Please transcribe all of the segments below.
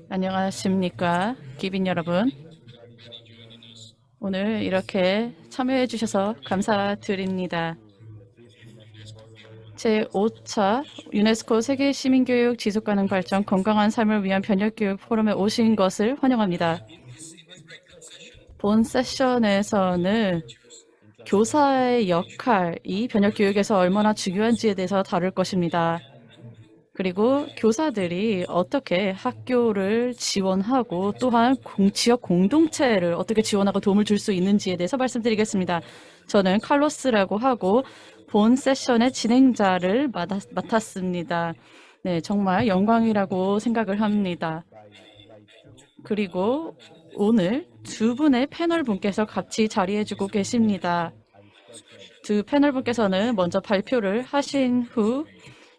안녕하십니까, 기빈 여러분. 오늘 이렇게 참여해 주셔서 감사드립니다. 제5차 유네스코 세계 시민교육 지속가능 발전 건강한 삶을 위한 변혁교육 포럼에 오신 것을 환영합니다. 본 세션에서는 교사의 역할이 변혁교육에서 얼마나 중요한지에 대해서 다룰 것입니다. 그리고 교사들이 어떻게 학교를 지원하고 또한 지역 공동체를 어떻게 지원하고 도움을 줄 수 있는지에 대해서 말씀드리겠습니다. 저는 칼로스라고 하고 본 세션의 진행자를 맡았습니다. 네, 정말 영광이라고 생각을 합니다. 그리고 오늘 두 분의 패널 분께서 같이 자리해주고 계십니다. 두 패널 분께서는 먼저 발표를 하신 후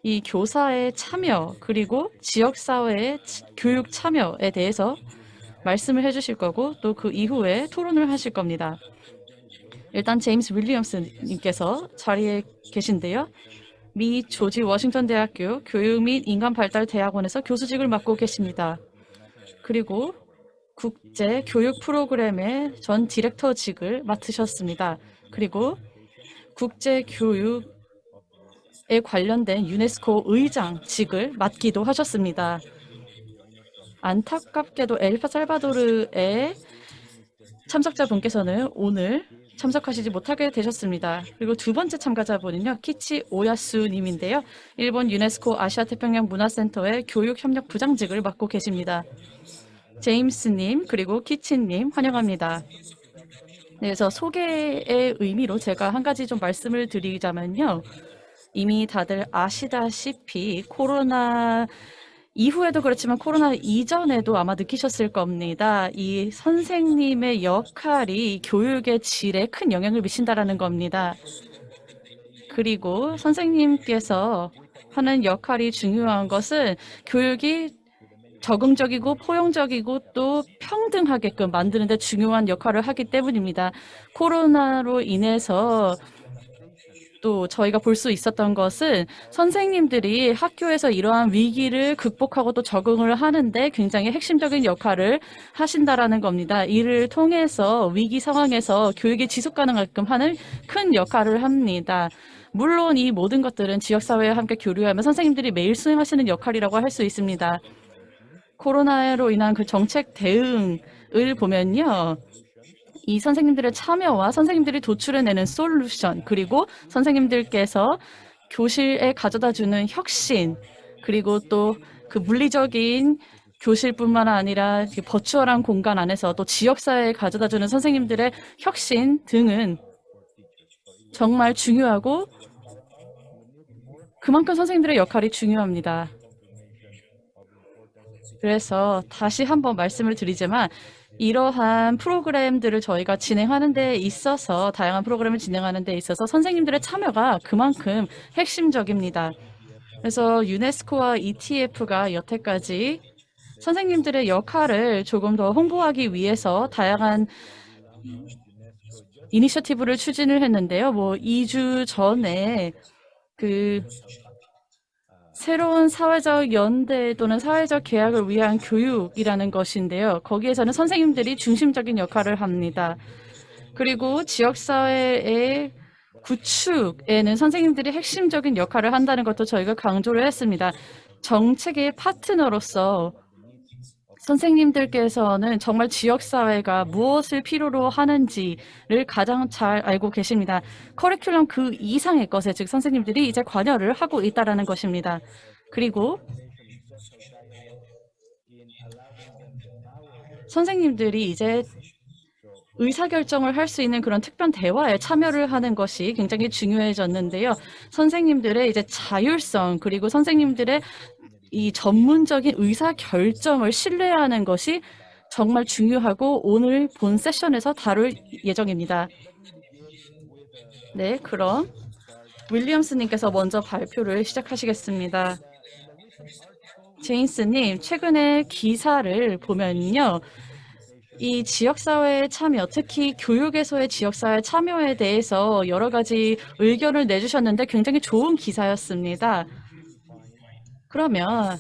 이 교사의 참여 그리고 지역사회의 교육 참여에 대해서 말씀을 해주실 거고 또 그 이후에 토론을 하실 겁니다. 일단 제임스 윌리엄스 님께서 자리에 계신데요. 미 조지 워싱턴 대학교 교육 및 인간발달대학원에서 교수직을 맡고 계십니다. 그리고 국제 교육 프로그램의 전 디렉터직을 맡으셨습니다. 그리고 국제 교육에 관련된 유네스코 의장직을 맡기도 하셨습니다. 안타깝게도 엘살바도르의 참석자분께서는 오늘 참석하시지 못하게 되셨습니다. 그리고 두 번째 참가자분은요, 키치 오야수 님인데요. 일본 유네스코 아시아태평양 문화센터의 교육협력 부장직을 맡고 계십니다. 제임스 님 그리고 키치 님 환영합니다. 네, 그래서 소개의 의미로 제가 한 가지 좀 말씀을 드리자면요. 이미 다들 아시다시피 코로나 이후에도 그렇지만 코로나 이전에도 아마 느끼셨을 겁니다. 이 선생님의 역할이 교육의 질에 큰 영향을 미친다라는 겁니다. 그리고 선생님께서 하는 역할이 중요한 것은 교육이 적응적이고 포용적이고 또 평등하게끔 만드는 데 중요한 역할을 하기 때문입니다. 코로나로 인해서 또 저희가 볼 수 있었던 것은 선생님들이 학교에서 이러한 위기를 극복하고 또 적응을 하는데 굉장히 핵심적인 역할을 하신다라는 겁니다. 이를 통해서 위기 상황에서 교육이 지속 가능하게끔 하는 큰 역할을 합니다. 물론 이 모든 것들은 지역사회와 함께 교류하며 선생님들이 매일 수행하시는 역할이라고 할 수 있습니다. 코로나로 인한 그 정책 대응을 보면요. 이 선생님들의 참여와 선생님들이 도출해내는 솔루션 그리고 선생님들께서 교실에 가져다주는 혁신 그리고 또 그 물리적인 교실뿐만 아니라 버추얼한 공간 안에서 또 지역사회에 가져다주는 선생님들의 혁신 등은 정말 중요하고 그만큼 선생님들의 역할이 중요합니다. 그래서 다시 한번 말씀을 드리지만 이러한 프로그램들을 저희가 진행하는 데 있어서 다양한 프로그램을 진행하는 데 있어서 선생님들의 참여가 그만큼 핵심적입니다. 그래서 유네스코와 ETF가 여태까지 선생님들의 역할을 조금 더 홍보하기 위해서 다양한 이니셔티브를 추진을 했는데요. 2주 전에 새로운 사회적 연대 또는 사회적 계약을 위한 교육이라는 것인데요. 거기에서는 선생님들이 중심적인 역할을 합니다. 그리고 지역사회의 구축에는 선생님들이 핵심적인 역할을 한다는 것도 저희가 강조를 했습니다. 정책의 파트너로서 선생님들께서는 정말 지역사회가 무엇을 필요로 하는지를 가장 잘 알고 계십니다. 커리큘럼 그 이상의 것에 즉 선생님들이 이제 관여를 하고 있다는 것입니다. 그리고 선생님들이 이제 의사결정을 할 수 있는 그런 특별 대화에 참여를 하는 것이 굉장히 중요해졌는데요. 선생님들의 이제 자율성 그리고 선생님들의 이 전문적인 의사결정을 신뢰하는 것이 정말 중요하고 오늘 본 세션에서 다룰 예정입니다. 네, 그럼 윌리엄스님께서 먼저 발표를 시작하시겠습니다. 제인스님, 최근에 기사를 보면요. 이 지역사회의 참여, 특히 교육에서의 지역사회 참여에 대해서 여러 가지 의견을 내주셨는데 굉장히 좋은 기사였습니다. 그러면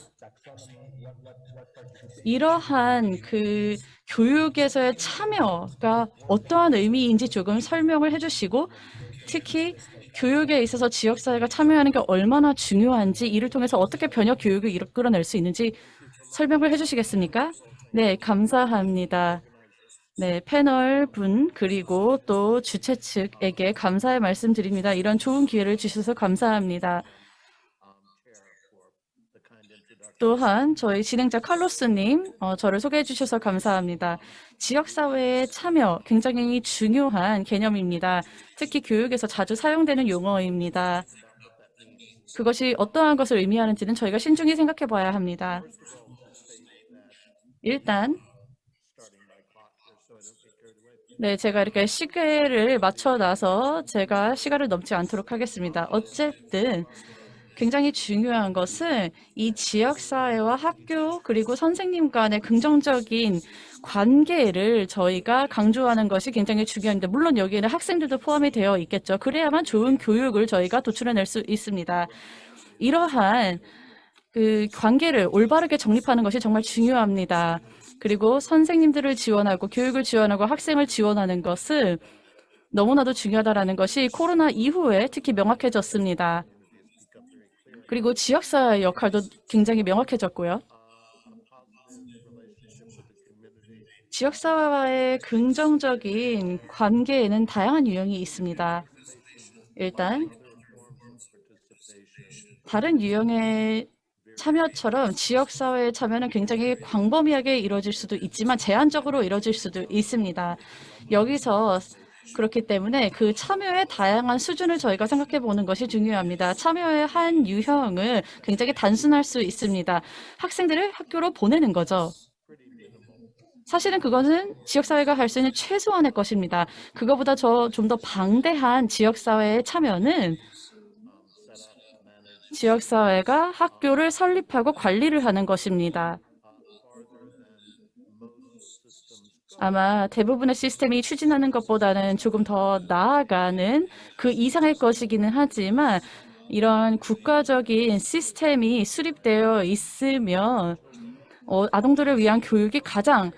이러한 교육에서의 참여가 어떠한 의미인지 조금 설명을 해주시고, 특히 교육에 있어서 지역사회가 참여하는 게 얼마나 중요한지, 이를 통해서 어떻게 변혁 교육을 이끌어낼 수 있는지 설명을 해주시겠습니까? 네, 감사합니다. 네, 패널 분 그리고 또 주최 측에게 감사의 말씀드립니다. 이런 좋은 기회를 주셔서 감사합니다. 또한 저희 진행자 칼로스님, 저를 소개해 주셔서 감사합니다. 지역사회의 참여, 굉장히 중요한 개념입니다. 특히 교육에서 자주 사용되는 용어입니다. 그것이 어떠한 것을 의미하는지는 저희가 신중히 생각해 봐야 합니다. 일단 네, 제가 이렇게 시계를 맞춰놔서 제가 시간을 넘지 않도록 하겠습니다. 어쨌든 굉장히 중요한 것은 이 지역사회와 학교 그리고 선생님 간의 긍정적인 관계를 저희가 강조하는 것이 굉장히 중요합니다. 물론 여기에는 학생들도 포함이 되어 있겠죠. 그래야만 좋은 교육을 저희가 도출해낼 수 있습니다. 이러한 관계를 올바르게 정립하는 것이 정말 중요합니다. 그리고 선생님들을 지원하고 교육을 지원하고 학생을 지원하는 것은 너무나도 중요하다는 것이 코로나 이후에 특히 명확해졌습니다. 그리고 지역사회의 역할도 굉장히 명확해졌고요. 지역사회와의 긍정적인 관계에는 다양한 유형이 있습니다. 일단 다른 유형의 참여처럼 지역사회의 참여는 굉장히 광범위하게 이루어질 수도 있지만 제한적으로 이루어질 수도 있습니다. 여기서 그렇기 때문에 그 참여의 다양한 수준을 저희가 생각해 보는 것이 중요합니다. 참여의 한 유형을 굉장히 단순할 수 있습니다. 학생들을 학교로 보내는 거죠. 사실은 그거는 지역사회가 할 수 있는 최소한의 것입니다. 그거보다 좀 더 방대한 지역사회의 참여는 지역사회가 학교를 설립하고 관리를 하는 것입니다. 아마 대부분의 시스템이 추진하는 것보다는 조금 더 나아가는 그 이상의 것이기는 하지만 이런 국가적인 시스템이 수립되어 있으면 아동들을 위한 교육이 가장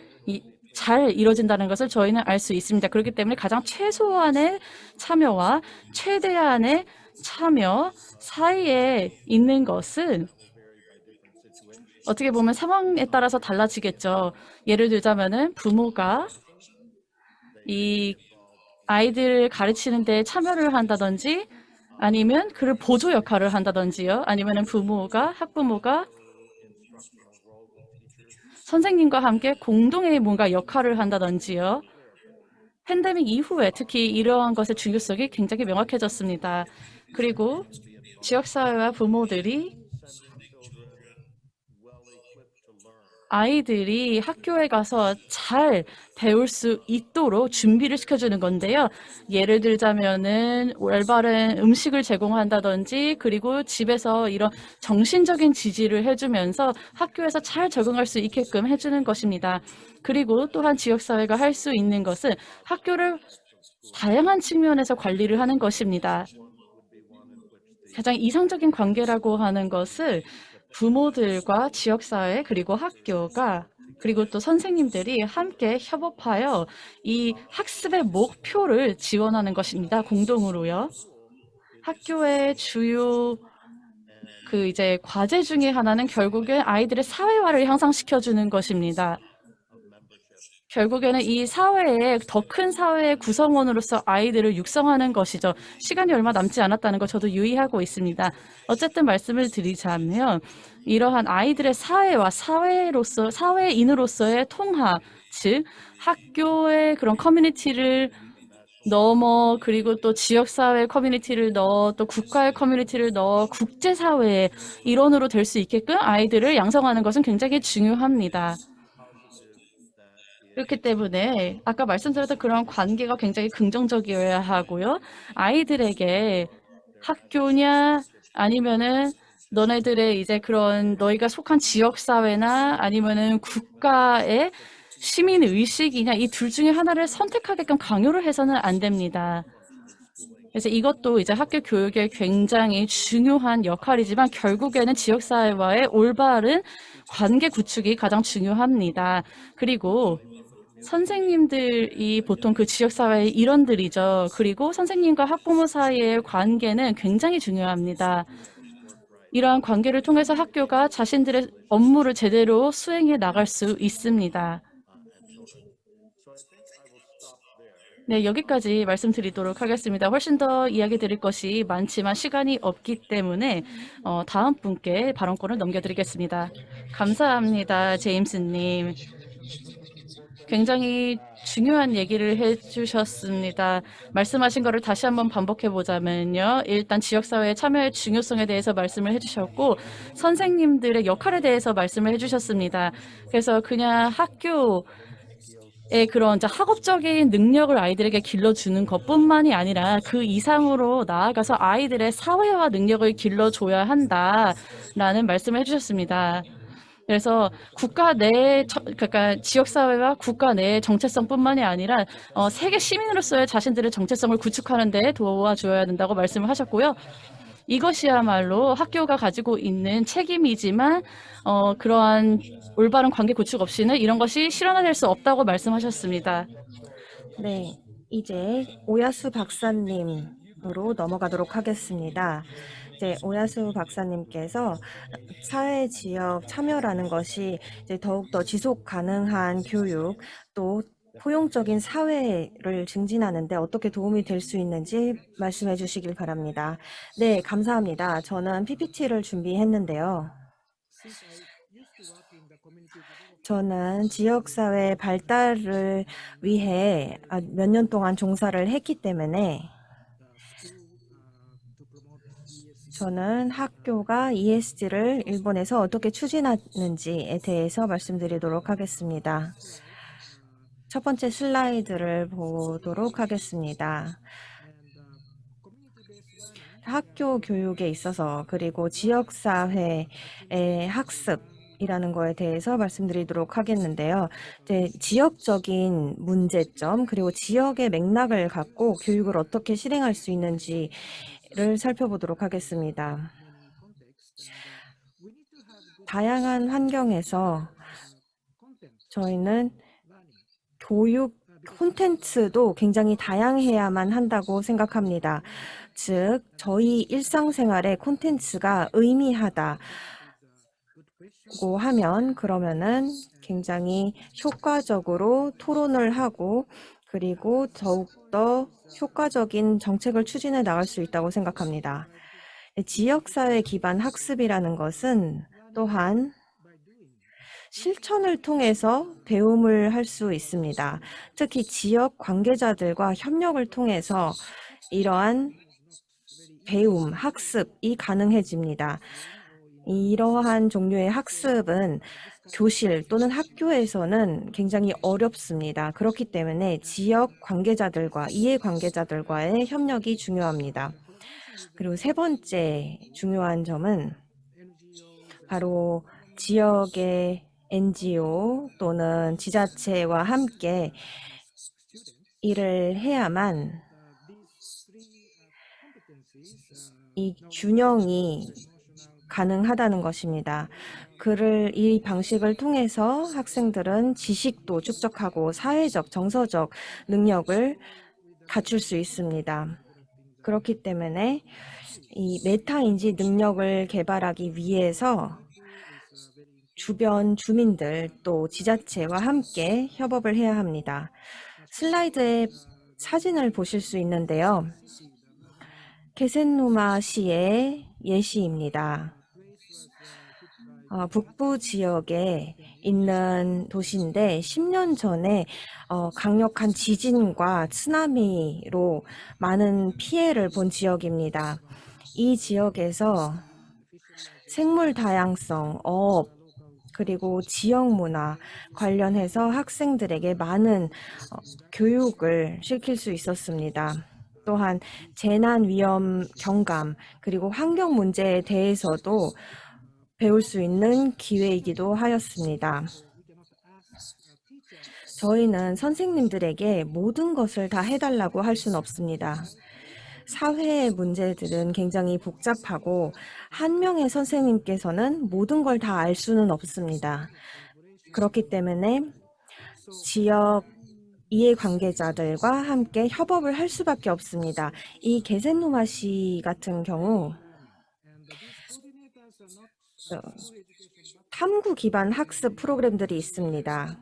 잘 이루어진다는 것을 저희는 알 수 있습니다. 그렇기 때문에 가장 최소한의 참여와 최대한의 참여 사이에 있는 것은 어떻게 보면 상황에 따라서 달라지겠죠. 예를 들자면은 부모가 이 아이들을 가르치는 데 참여를 한다든지 아니면 그를 보조 역할을 한다든지요. 아니면은 학부모가 선생님과 함께 공동의 뭔가 역할을 한다든지요. 팬데믹 이후에 특히 이러한 것의 중요성이 굉장히 명확해졌습니다. 그리고 지역사회와 부모들이 아이들이 학교에 가서 잘 배울 수 있도록 준비를 시켜주는 건데요. 예를 들자면은 올바른 음식을 제공한다든지 그리고 집에서 이런 정신적인 지지를 해주면서 학교에서 잘 적응할 수 있게끔 해주는 것입니다. 그리고 또한 지역사회가 할 수 있는 것은 학교를 다양한 측면에서 관리를 하는 것입니다. 가장 이상적인 관계라고 하는 것을 부모들과 지역사회 그리고 학교가 그리고 또 선생님들이 함께 협업하여 이 학습의 목표를 지원하는 것입니다. 공동으로요. 학교의 주요 이제 과제 중에 하나는 결국엔 아이들의 사회화를 향상시켜주는 것입니다. 결국에는 이 사회의 더 큰 사회의 구성원으로서 아이들을 육성하는 것이죠. 시간이 얼마 남지 않았다는 거 저도 유의하고 있습니다. 어쨌든 말씀을 드리자면 이러한 아이들의 사회와 사회인으로서의 통합, 즉 학교의 그런 커뮤니티를 넘어 그리고 또 지역사회 커뮤니티를 넣어 또 국가의 커뮤니티를 넣어 국제사회의 일원으로 될 수 있게끔 아이들을 양성하는 것은 굉장히 중요합니다. 그렇기 때문에 아까 말씀드렸던 그런 관계가 굉장히 긍정적이어야 하고요. 아이들에게 학교냐 아니면은 너네들의 이제 그런 너희가 속한 지역사회나 아니면은 국가의 시민 의식이냐 이 둘 중에 하나를 선택하게끔 강요를 해서는 안 됩니다. 그래서 이것도 이제 학교 교육에 굉장히 중요한 역할이지만 결국에는 지역사회와의 올바른 관계 구축이 가장 중요합니다. 그리고 선생님들이 보통 그 지역사회의 일원들이죠. 그리고 선생님과 학부모 사이의 관계는 굉장히 중요합니다. 이러한 관계를 통해서 학교가 자신들의 업무를 제대로 수행해 나갈 수 있습니다. 네, 여기까지 말씀드리도록 하겠습니다. 훨씬 더 이야기 드릴 것이 많지만 시간이 없기 때문에 다음 분께 발언권을 넘겨드리겠습니다. 감사합니다, 제임스님. 굉장히 중요한 얘기를 해주셨습니다. 말씀하신 거를 다시 한번 반복해보자면요. 일단 지역사회의 참여의 중요성에 대해서 말씀을 해주셨고 선생님들의 역할에 대해서 말씀을 해주셨습니다. 그래서 그냥 학교 그런 이제 학업적인 능력을 아이들에게 길러주는 것뿐만이 아니라 그 이상으로 나아가서 아이들의 사회화 능력을 길러줘야 한다라는 말씀을 해주셨습니다. 그래서 국가 내 그러니까 지역 사회와 국가 내의 정체성뿐만이 아니라 세계 시민으로서의 자신들의 정체성을 구축하는 데 도와줘야 된다고 말씀을 하셨고요. 이것이야말로 학교가 가지고 있는 책임이지만 그러한 올바른 관계 구축 없이는 이런 것이 실현될 수 없다고 말씀하셨습니다. 네, 이제 오야수 박사님으로 넘어가도록 하겠습니다. 이제 오야수 박사님께서 사회 지역 참여라는 것이 이제 더욱더 지속 가능한 교육 또 포용적인 사회를 증진하는데 어떻게 도움이 될 수 있는지 말씀해 주시길 바랍니다. 네, 감사합니다. 저는 PPT를 준비했는데요. 저는 지역사회 발달을 위해 몇 년 동안 종사를 했기 때문에 저는 학교가 ESG를 일본에서 어떻게 추진하는지에 대해서 말씀드리도록 하겠습니다. 첫 번째 슬라이드를 보도록 하겠습니다. 학교 교육에 있어서 그리고 지역사회의 학습이라는 거에 대해서 말씀드리도록 하겠는데요. 이제 지역적인 문제점 그리고 지역의 맥락을 갖고 교육을 어떻게 실행할 수 있는지를 살펴보도록 하겠습니다. 다양한 환경에서 저희는 교육 콘텐츠도 굉장히 다양해야만 한다고 생각합니다. 즉, 저희 일상생활의 콘텐츠가 의미하다고 하면 그러면은 굉장히 효과적으로 토론을 하고 그리고 더욱더 효과적인 정책을 추진해 나갈 수 있다고 생각합니다. 지역사회 기반 학습이라는 것은 또한 실천을 통해서 배움을 할 수 있습니다. 특히 지역 관계자들과 협력을 통해서 이러한 배움, 학습이 가능해집니다. 이러한 종류의 학습은 교실 또는 학교에서는 굉장히 어렵습니다. 그렇기 때문에 지역 관계자들과 이해관계자들과의 협력이 중요합니다. 그리고 세 번째 중요한 점은 바로 지역의 NGO 또는 지자체와 함께 일을 해야만 이 균형이 가능하다는 것입니다. 이 방식을 통해서 학생들은 지식도 축적하고 사회적, 정서적 능력을 갖출 수 있습니다. 그렇기 때문에 이 메타인지 능력을 개발하기 위해서 주변 주민들 또 지자체와 함께 협업을 해야 합니다. 슬라이드에 사진을 보실 수 있는데요. 케센누마시의 예시입니다. 북부 지역에 있는 도시인데 10년 전에 강력한 지진과 쓰나미로 많은 피해를 본 지역입니다. 이 지역에서 생물 다양성, 어업, 그리고 지역 문화 관련해서 학생들에게 많은 교육을 시킬 수 있었습니다. 또한 재난 위험 경감 그리고 환경 문제에 대해서도 배울 수 있는 기회이기도 하였습니다. 저희는 선생님들에게 모든 것을 다 해달라고 할 수는 없습니다. 사회의 문제들은 굉장히 복잡하고 한 명의 선생님께서는 모든 걸 다 알 수는 없습니다. 그렇기 때문에 지역 이해관계자들과 함께 협업을 할 수밖에 없습니다. 이 게센노마시 같은 경우 어, 탐구 기반 학습 프로그램들이 있습니다.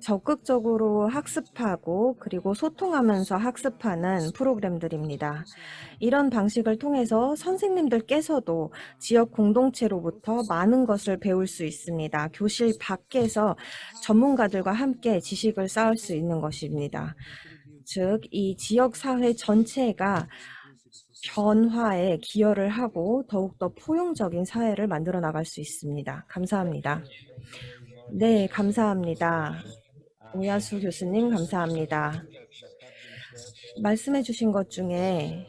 적극적으로 학습하고 그리고 소통하면서 학습하는 프로그램들입니다. 이런 방식을 통해서 선생님들께서도 지역 공동체로부터 많은 것을 배울 수 있습니다. 교실 밖에서 전문가들과 함께 지식을 쌓을 수 있는 것입니다. 즉, 이 지역 사회 전체가 변화에 기여를 하고 더욱더 포용적인 사회를 만들어 나갈 수 있습니다. 감사합니다. 네, 감사합니다. 오야수 교수님, 감사합니다. 말씀해 주신 것 중에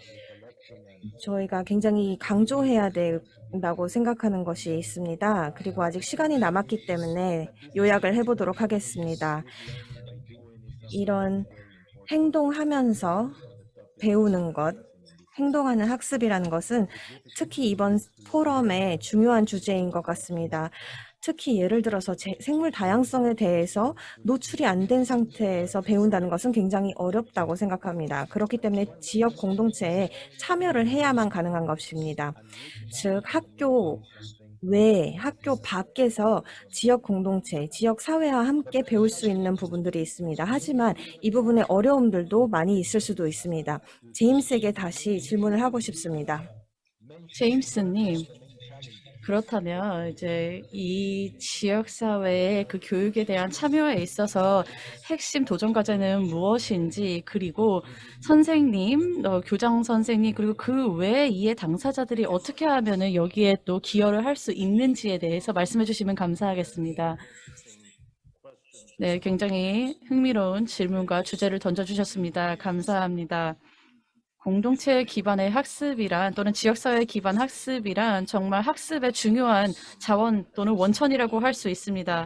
저희가 굉장히 강조해야 된다고 생각하는 것이 있습니다. 그리고 아직 시간이 남았기 때문에 요약을 해보도록 하겠습니다. 이런 행동하면서 배우는 것, 행동하는 학습이라는 것은 특히 이번 포럼의 중요한 주제인 것 같습니다. 특히 예를 들어서 생물 다양성에 대해서 노출이 안 된 상태에서 배운다는 것은 굉장히 어렵다고 생각합니다. 그렇기 때문에 지역 공동체에 참여를 해야만 가능한 것입니다. 즉, 학교 외, 학교 밖에서 지역 공동체, 지역 사회와 함께 배울 수 있는 부분들이 있습니다. 하지만 이 부분에 어려움들도 많이 있을 수도 있습니다. 제임스에게 다시 질문을 하고 싶습니다. 제임스님, 그렇다면 이제 이 지역사회의 그 교육에 대한 참여에 있어서 핵심 도전 과제는 무엇인지, 그리고 선생님, 교장 선생님, 그리고 그 외에 이해 당사자들이 어떻게 하면은 여기에 또 기여를 할 수 있는지에 대해서 말씀해 주시면 감사하겠습니다. 네, 굉장히 흥미로운 질문과 주제를 던져주셨습니다. 감사합니다. 공동체 기반의 학습이란 또는 지역사회 기반 학습이란 정말 학습의 중요한 자원 또는 원천이라고 할 수 있습니다.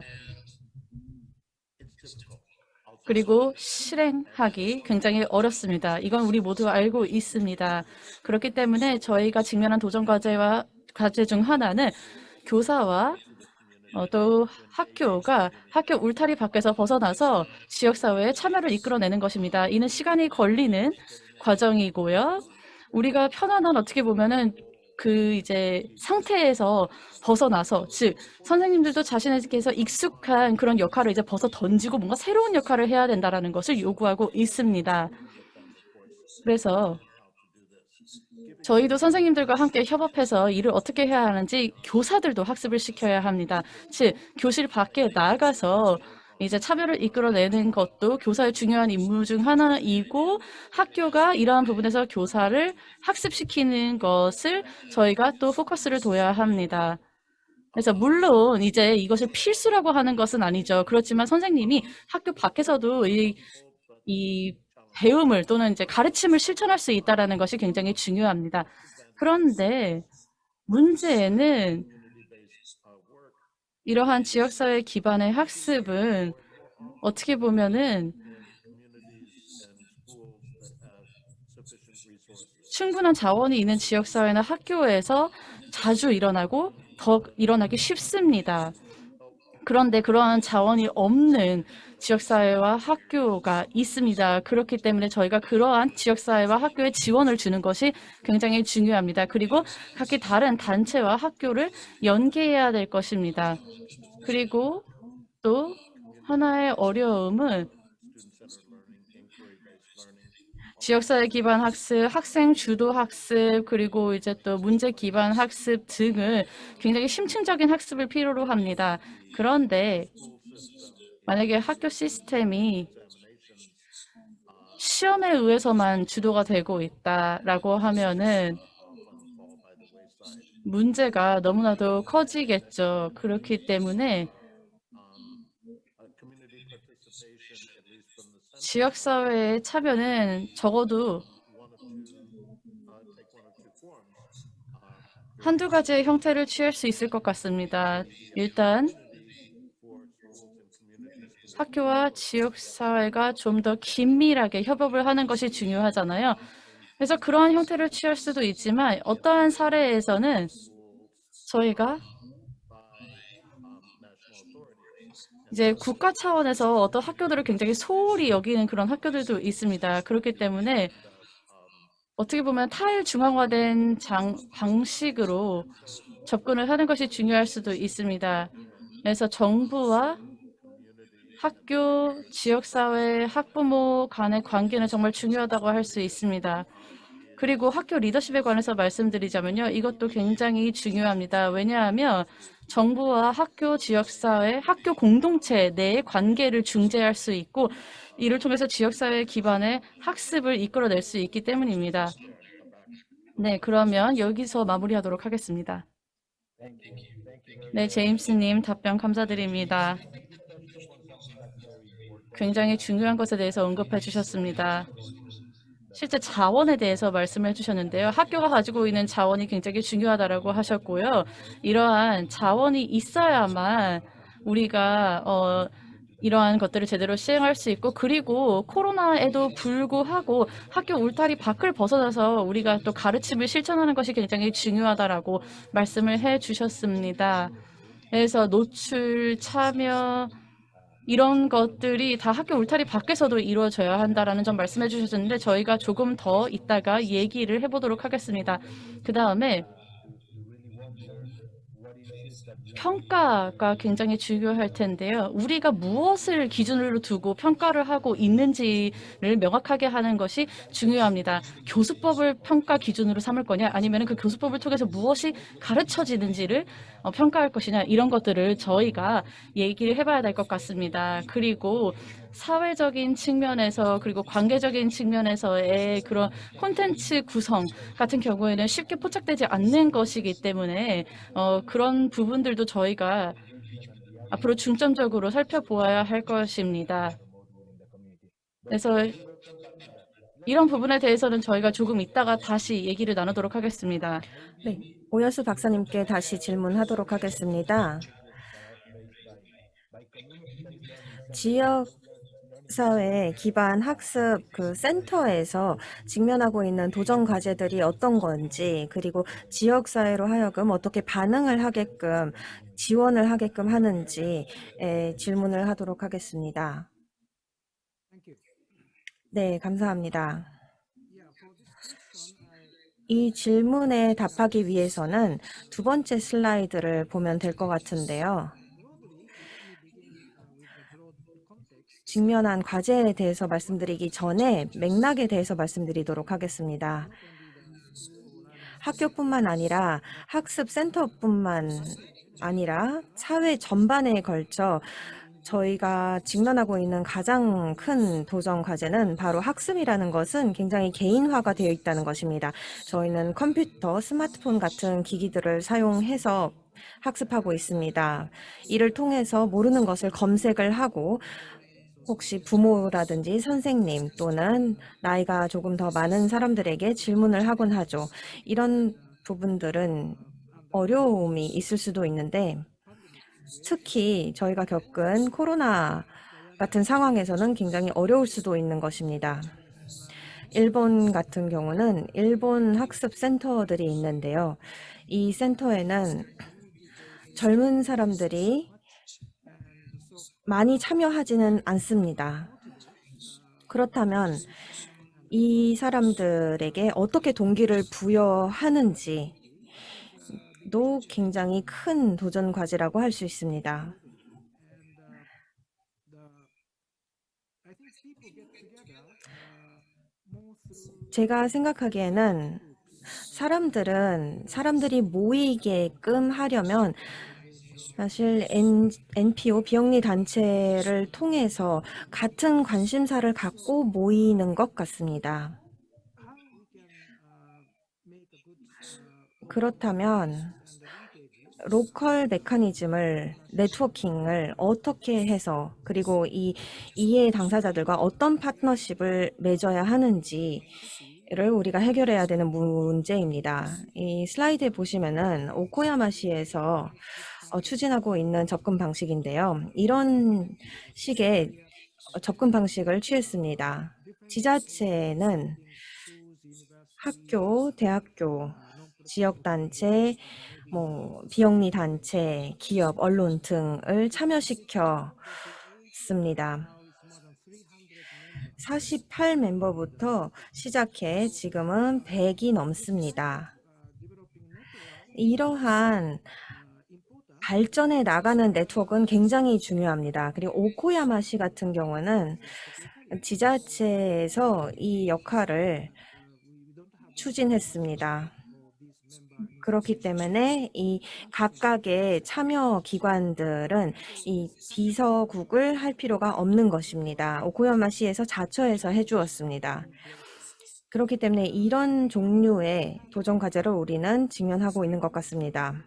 그리고 실행하기 굉장히 어렵습니다. 이건 우리 모두 알고 있습니다. 그렇기 때문에 저희가 직면한 도전 과제 중 하나는 교사와 또 학교가 학교 울타리 밖에서 벗어나서 지역사회에 참여를 이끌어내는 것입니다. 이는 시간이 걸리는 과정이고요. 우리가 편안한 어떻게 보면은 그 이제 상태에서 벗어나서, 즉 선생님들도 자신에게서 익숙한 그런 역할을 이제 벗어 던지고 뭔가 새로운 역할을 해야 된다라는 것을 요구하고 있습니다. 그래서 저희도 선생님들과 함께 협업해서 일을 어떻게 해야 하는지 교사들도 학습을 시켜야 합니다. 즉, 교실 밖에 나가서 이제 참여를 이끌어내는 것도 교사의 중요한 임무 중 하나이고, 학교가 이러한 부분에서 교사를 학습시키는 것을 저희가 또 포커스를 둬야 합니다. 그래서 물론 이제 이것을 필수라고 하는 것은 아니죠. 그렇지만 선생님이 학교 밖에서도 이 배움을 또는 이제 가르침을 실천할 수 있다는 것이 굉장히 중요합니다. 그런데 문제는 이러한 지역사회 기반의 학습은 어떻게 보면은 충분한 자원이 있는 지역사회나 학교에서 자주 일어나고 더 일어나기 쉽습니다. 그런데 그러한 자원이 없는 지역사회와 학교가 있습니다. 그렇기 때문에 저희가 그러한 지역사회와 학교에 지원을 주는 것이 굉장히 중요합니다. 그리고 각기 다른 단체와 학교를 연계해야 될 것입니다. 그리고 또 하나의 어려움은 지역사회 기반 학습, 학생 주도 학습, 그리고 이제 또 문제 기반 학습 등을 굉장히 심층적인 학습을 필요로 합니다. 그런데 만약에 학교 시스템이 시험에 의해서만 주도가 되고 있다라고 하면은 문제가 너무나도 커지겠죠. 그렇기 때문에 지역사회의 참여는 적어도 한두 가지의 형태를 취할 수 있을 것 같습니다. 일단 학교와 지역사회가 좀 더 긴밀하게 협업을 하는 것이 중요하잖아요. 그래서 그러한 형태를 취할 수도 있지만 어떠한 사례에서는 저희가 이제 국가 차원에서 어떤 학교들을 굉장히 소홀히 여기는 그런 학교들도 있습니다. 그렇기 때문에 어떻게 보면 탈중앙화된 방식으로 접근을 하는 것이 중요할 수도 있습니다. 그래서 정부와 학교, 지역사회, 학부모 간의 관계는 정말 중요하다고 할 수 있습니다. 그리고 학교 리더십에 관해서 말씀드리자면요. 이것도 굉장히 중요합니다. 왜냐하면 정부와 학교, 지역사회, 학교 공동체 내의 관계를 중재할 수 있고 이를 통해서 지역사회 기반의 학습을 이끌어낼 수 있기 때문입니다. 네, 그러면 여기서 마무리하도록 하겠습니다. 네, 제임스님 답변 감사드립니다. 굉장히 중요한 것에 대해서 언급해 주셨습니다. 실제 자원에 대해서 말씀해 주셨는데요. 학교가 가지고 있는 자원이 굉장히 중요하다고 하셨고요. 이러한 자원이 있어야만 우리가 이러한 것들을 제대로 시행할 수 있고 그리고 코로나에도 불구하고 학교 울타리 밖을 벗어나서 우리가 또 가르침을 실천하는 것이 굉장히 중요하다라고 말씀을 해 주셨습니다. 그래서 노출, 참여, 이런 것들이 다 학교 울타리 밖에서도 이루어져야 한다라는 점 말씀해 주셨는데 저희가 조금 더 이따가 얘기를 해보도록 하겠습니다. 그 다음에 평가가 굉장히 중요할 텐데요. 우리가 무엇을 기준으로 두고 평가를 하고 있는지를 명확하게 하는 것이 중요합니다. 교수법을 평가 기준으로 삼을 거냐 아니면 그 교수법을 통해서 무엇이 가르쳐지는지를 평가할 것이냐 이런 것들을 저희가 얘기를 해봐야 될 것 같습니다. 그리고 사회적인 측면에서 그리고 관계적인 측면에서의 그런 콘텐츠 구성 같은 경우에는 쉽게 포착되지 않는 것이기 때문에 그런 부분들도 저희가 앞으로 중점적으로 살펴보아야 할 것입니다. 그래서 이런 부분에 대해서는 저희가 조금 이따가 다시 얘기를 나누도록 하겠습니다. 네, 오여수 박사님께 다시 질문하도록 하겠습니다. 지역 사회 기반 학습 그 센터에서 직면하고 있는 도전 과제들이 어떤 건지, 그리고 지역 사회로 하여금 어떻게 반응을 하게끔 지원을 하게끔 하는지 질문을 하도록 하겠습니다. 네, 감사합니다. 이 질문에 답하기 위해서는 두 번째 슬라이드를 보면 될 것 같은데요. 직면한 과제에 대해서 말씀드리기 전에 맥락에 대해서 말씀드리도록 하겠습니다. 학교뿐만 아니라 학습센터뿐만 아니라 사회 전반에 걸쳐 저희가 직면하고 있는 가장 큰 도전 과제는 바로 학습이라는 것은 굉장히 개인화가 되어 있다는 것입니다. 저희는 컴퓨터, 스마트폰 같은 기기들을 사용해서 학습하고 있습니다. 이를 통해서 모르는 것을 검색을 하고 혹시 부모라든지 선생님 또는 나이가 조금 더 많은 사람들에게 질문을 하곤 하죠. 이런 부분들은 어려움이 있을 수도 있는데 특히 저희가 겪은 코로나 같은 상황에서는 굉장히 어려울 수도 있는 것입니다. 일본 같은 경우는 일본 학습 센터들이 있는데요. 이 센터에는 젊은 사람들이 많이 참여하지는 않습니다. 그렇다면 이 사람들에게 어떻게 동기를 부여하는지도 굉장히 큰 도전 과제라고 할 수 있습니다. 제가 생각하기에는 사람들이 모이게끔 하려면 사실 NPO 비영리 단체를 통해서 같은 관심사를 갖고 모이는 것 같습니다. 그렇다면 로컬 메커니즘을 네트워킹을 어떻게 해서 그리고 이 이해 당사자들과 어떤 파트너십을 맺어야 하는지를 우리가 해결해야 되는 문제입니다. 이 슬라이드에 보시면은 오코야마시에서 추진하고 있는 접근 방식인데요. 이런 식의 접근 방식을 취했습니다. 지자체는 학교, 대학교, 지역단체, 비영리 단체, 기업, 언론 등을 참여시켰습니다. 48 멤버부터 시작해 지금은 100이 넘습니다. 이러한 발전해 나가는 네트워크는 굉장히 중요합니다. 그리고 오코야마시 같은 경우는 지자체에서 이 역할을 추진했습니다. 그렇기 때문에 이 각각의 참여 기관들은 이 비서국을 할 필요가 없는 것입니다. 오코야마시에서 자처해서 해주었습니다. 그렇기 때문에 이런 종류의 도전 과제를 우리는 직면하고 있는 것 같습니다.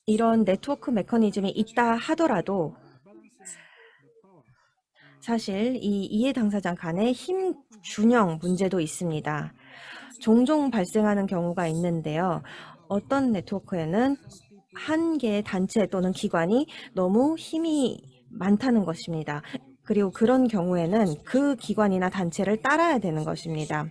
이런 네트워크 메커니즘이 있다 하더라도 사실 이 이해 당사자 간의 힘 균형 문제도 있습니다. 종종 발생하는 경우가 있는데요. 어떤 네트워크에는 한 개의 단체 또는 기관이 너무 힘이 많다는 것입니다. 그리고 그런 경우에는 그 기관이나 단체를 따라야 되는 것입니다.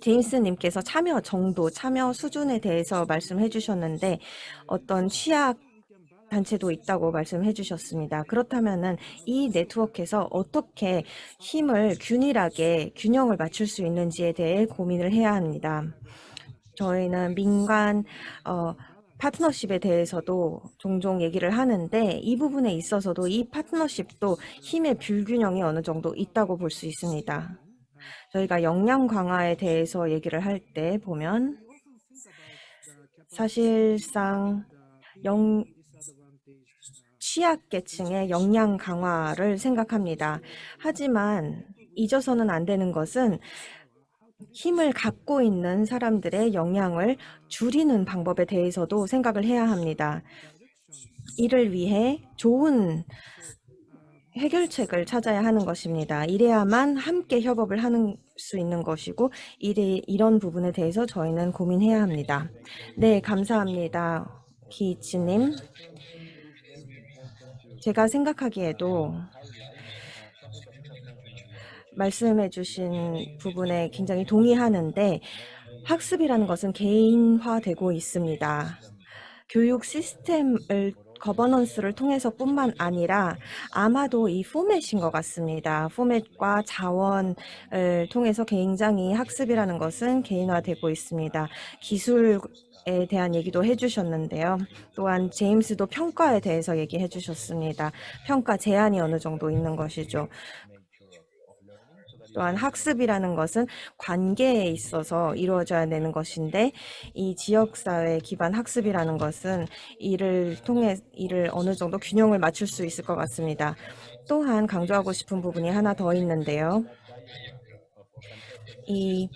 제임스님께서 참여 정도, 참여 수준에 대해서 말씀해 주셨는데 어떤 취약 단체도 있다고 말씀해 주셨습니다. 그렇다면은 이 네트워크에서 어떻게 힘을 균일하게 균형을 맞출 수 있는지에 대해 고민을 해야 합니다. 저희는 민간 파트너십에 대해서도 종종 얘기를 하는데 이 부분에 있어서도 이 파트너십도 힘의 불균형이 어느 정도 있다고 볼 수 있습니다. 저희가 역량 강화에 대해서 얘기를 할 때 보면 사실상 취약계층의 역량 강화를 생각합니다. 하지만 잊어서는 안 되는 것은 힘을 갖고 있는 사람들의 역량을 줄이는 방법에 대해서도 생각을 해야 합니다. 이를 위해 좋은 해결책을 찾아야 하는 것입니다. 이래야만 함께 협업을 하는 수 있는 것이고 이런 부분에 대해서 저희는 고민해야 합니다. 네, 감사합니다. 기이치님. 제가 생각하기에도 말씀해 주신 부분에 굉장히 동의하는데 학습이라는 것은 개인화되고 있습니다. 교육 시스템을 거버넌스를 통해서뿐만 아니라 아마도 이 포맷인 것 같습니다. 포맷과 자원을 통해서 굉장히 학습이라는 것은 개인화되고 있습니다. 기술에 대한 얘기도 해주셨는데요. 또한 제임스도 평가에 대해서 얘기해 주셨습니다. 평가 제한이 어느 정도 있는 것이죠. 또한 학습이라는 것은 관계에 있어서 이루어져야 되는 것인데 이 지역사회 기반 학습이라는 것은 이를 통해 어느 정도 균형을 맞출 수 있을 것 같습니다. 또한 강조하고 싶은 부분이 하나 더 있는데요. 이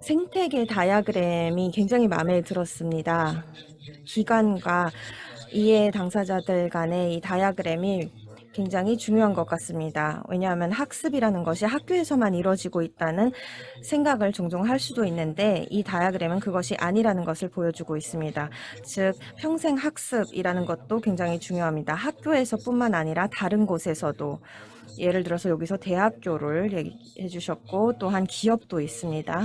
생태계 다이아그램이 굉장히 마음에 들었습니다. 기관과 이해 당사자들 간의 이 다이아그램이 굉장히 중요한 것 같습니다. 왜냐하면 학습이라는 것이 학교에서만 이루어지고 있다는 생각을 종종 할 수도 있는데 이 다이아그램은 그것이 아니라는 것을 보여주고 있습니다. 즉 평생 학습이라는 것도 굉장히 중요합니다. 학교에서뿐만 아니라 다른 곳에서도 예를 들어서 여기서 대학교를 얘기해 주셨고 또한 기업도 있습니다.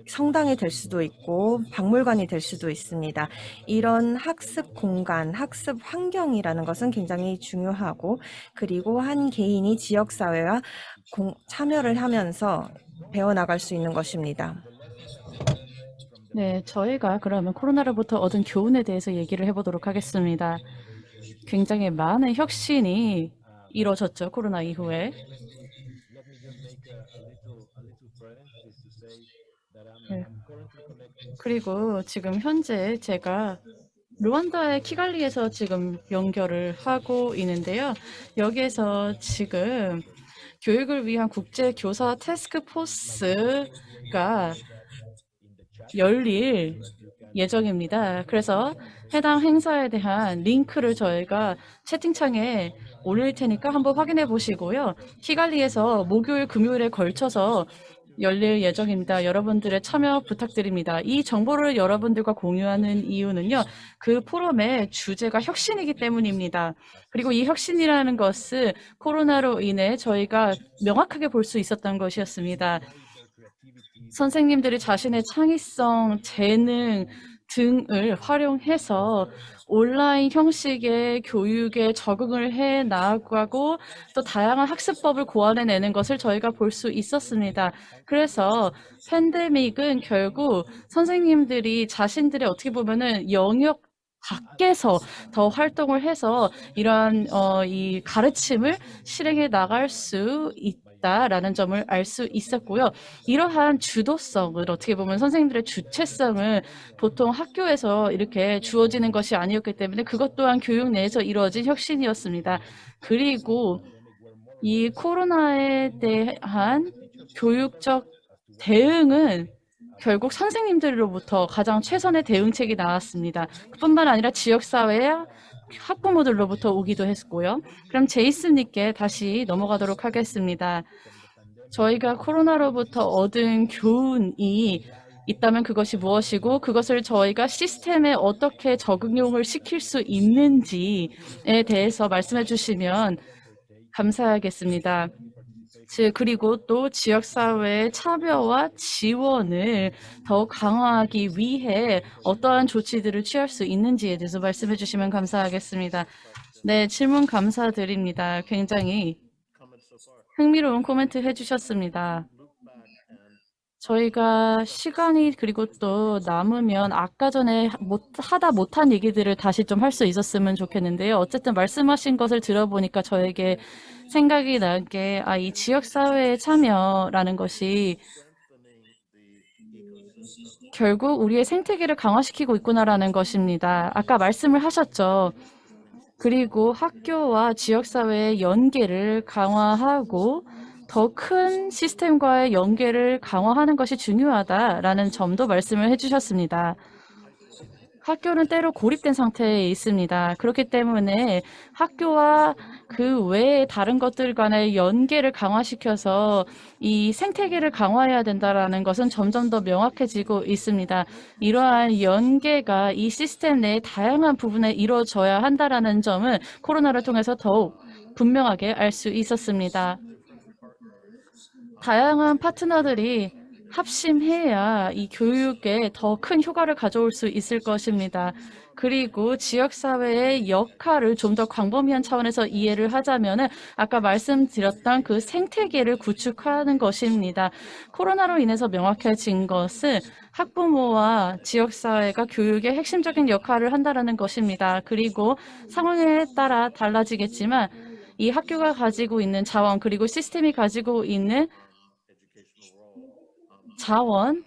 성당이 될 수도 있고 박물관이 될 수도 있습니다. 이런 학습 공간, 학습 환경이라는 것은 굉장히 중요하고 그리고 한 개인이 지역사회와 참여를 하면서 배워나갈 수 있는 것입니다. 네, 저희가 그러면 코로나로부터 얻은 교훈에 대해서 얘기를 해보도록 하겠습니다. 굉장히 많은 혁신이 이루어졌죠, 코로나 이후에. 네. 그리고 지금 현재 제가 루안다의 키갈리에서 지금 연결을 하고 있는데요. 여기에서 지금 교육을 위한 국제교사 태스크포스가 열릴 예정입니다. 그래서 해당 행사에 대한 링크를 저희가 채팅창에 올릴 테니까 한번 확인해 보시고요. 키갈리에서 목요일, 금요일에 걸쳐서 열릴 예정입니다. 여러분들의 참여 부탁드립니다. 이 정보를 여러분들과 공유하는 이유는요. 그 포럼의 주제가 혁신이기 때문입니다. 그리고 이 혁신이라는 것을 코로나로 인해 저희가 명확하게 볼 수 있었던 것이었습니다. 선생님들이 자신의 창의성, 재능 등을 활용해서 온라인 형식의 교육에 적응을 해 나아가고 또 다양한 학습법을 고안해내는 것을 저희가 볼 수 있었습니다. 그래서 팬데믹은 결국 선생님들이 자신들의 어떻게 보면은 영역 밖에서 더 활동을 해서 이러한 이 가르침을 실행해 나갈 수 있다라는 점을 알 수 있었고요. 이러한 주도성을 어떻게 보면 선생님들의 주체성을 보통 학교에서 이렇게 주어지는 것이 아니었기 때문에 그것 또한 교육 내에서 이루어진 혁신이었습니다. 그리고 이 코로나에 대한 교육적 대응은 결국 선생님들로부터 가장 최선의 대응책이 나왔습니다. 뿐만 아니라 지역사회와 학부모들로부터 오기도 했고요. 그럼 제이슨님께 다시 넘어가도록 하겠습니다. 저희가 코로나로부터 얻은 교훈이 있다면 그것이 무엇이고 그것을 저희가 시스템에 어떻게 적용을 시킬 수 있는지에 대해서 말씀해 주시면 감사하겠습니다. 그리고 또 지역사회의 참여와 지원을 더욱 강화하기 위해 어떠한 조치들을 취할 수 있는지에 대해서 말씀해 주시면 감사하겠습니다. 네, 질문 감사드립니다. 굉장히 흥미로운 코멘트 해주셨습니다. 저희가 시간이 그리고 또 남으면 아까 전에 하다 못한 얘기들을 다시 좀 할 수 있었으면 좋겠는데요. 어쨌든 말씀하신 것을 들어보니까 저에게 생각이 난 게 이 지역사회의 참여라는 것이 결국 우리의 생태계를 강화시키고 있구나라는 것입니다. 아까 말씀을 하셨죠. 그리고 학교와 지역사회의 연계를 강화하고 더 큰 시스템과의 연계를 강화하는 것이 중요하다라는 점도 말씀을 해주셨습니다. 학교는 때로 고립된 상태에 있습니다. 그렇기 때문에 학교와 그 외의 다른 것들 간의 연계를 강화시켜서 이 생태계를 강화해야 된다는 것은 점점 더 명확해지고 있습니다. 이러한 연계가 이 시스템 내의 다양한 부분에 이루어져야 한다는 점은 코로나를 통해서 더욱 분명하게 알 수 있었습니다. 다양한 파트너들이 합심해야 이 교육에 더 큰 효과를 가져올 수 있을 것입니다. 그리고 지역사회의 역할을 좀 더 광범위한 차원에서 이해를 하자면 아까 말씀드렸던 그 생태계를 구축하는 것입니다. 코로나로 인해서 명확해진 것은 학부모와 지역사회가 교육의 핵심적인 역할을 한다는 것입니다. 그리고 상황에 따라 달라지겠지만 이 학교가 가지고 있는 자원 그리고 시스템이 가지고 있는 자원을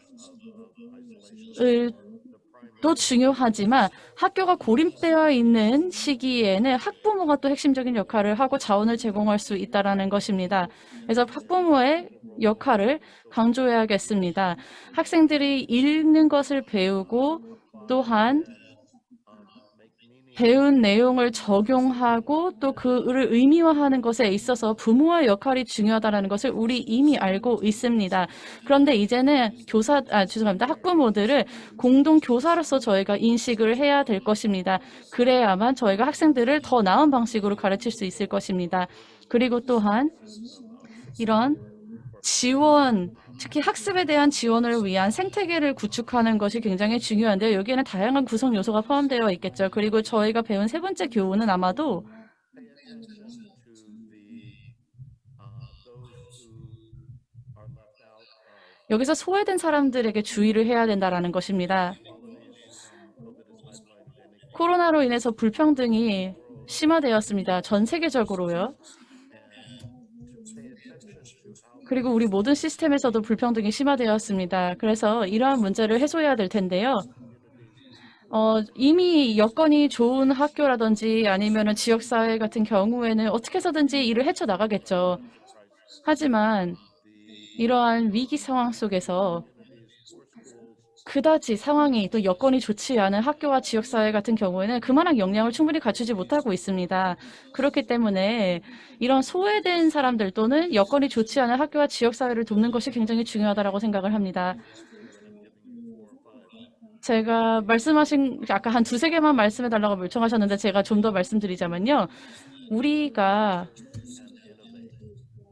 또 중요하지만 학교가 고립되어 있는 시기에는 학부모가 또 핵심적인 역할을 하고 자원을 제공할 수 있다는 것입니다. 그래서 학부모의 역할을 강조해야겠습니다. 학생들이 읽는 것을 배우고 또한 배운 내용을 적용하고 또 그를 의미화하는 것에 있어서 부모의 역할이 중요하다는 것을 우리 이미 알고 있습니다. 그런데 이제는 학부모들을 공동 교사로서 저희가 인식을 해야 될 것입니다. 그래야만 저희가 학생들을 더 나은 방식으로 가르칠 수 있을 것입니다. 그리고 또한 이런 지원, 특히 학습에 대한 지원을 위한 생태계를 구축하는 것이 굉장히 중요한데요. 여기에는 다양한 구성 요소가 포함되어 있겠죠. 그리고 저희가 배운 세 번째 교훈은 아마도 여기서 소외된 사람들에게 주의를 해야 된다는 것입니다. 코로나로 인해서 불평등이 심화되었습니다. 전 세계적으로요. 그리고 우리 모든 시스템에서도 불평등이 심화되었습니다. 그래서 이러한 문제를 해소해야 될 텐데요. 이미 여건이 좋은 학교라든지 아니면 지역사회 같은 경우에는 어떻게 해서든지 일을 헤쳐나가겠죠. 하지만 이러한 위기 상황 속에서 그다지 상황이 또 여건이 좋지 않은 학교와 지역사회 같은 경우에는 그만한 역량을 충분히 갖추지 못하고 있습니다. 그렇기 때문에 이런 소외된 사람들 또는 여건이 좋지 않은 학교와 지역사회를 돕는 것이 굉장히 중요하다고 생각을 합니다. 제가 말씀하신 아까 한 두세 개만 말씀해달라고 요청하셨는데 제가 좀 더 말씀드리자면요. 우리가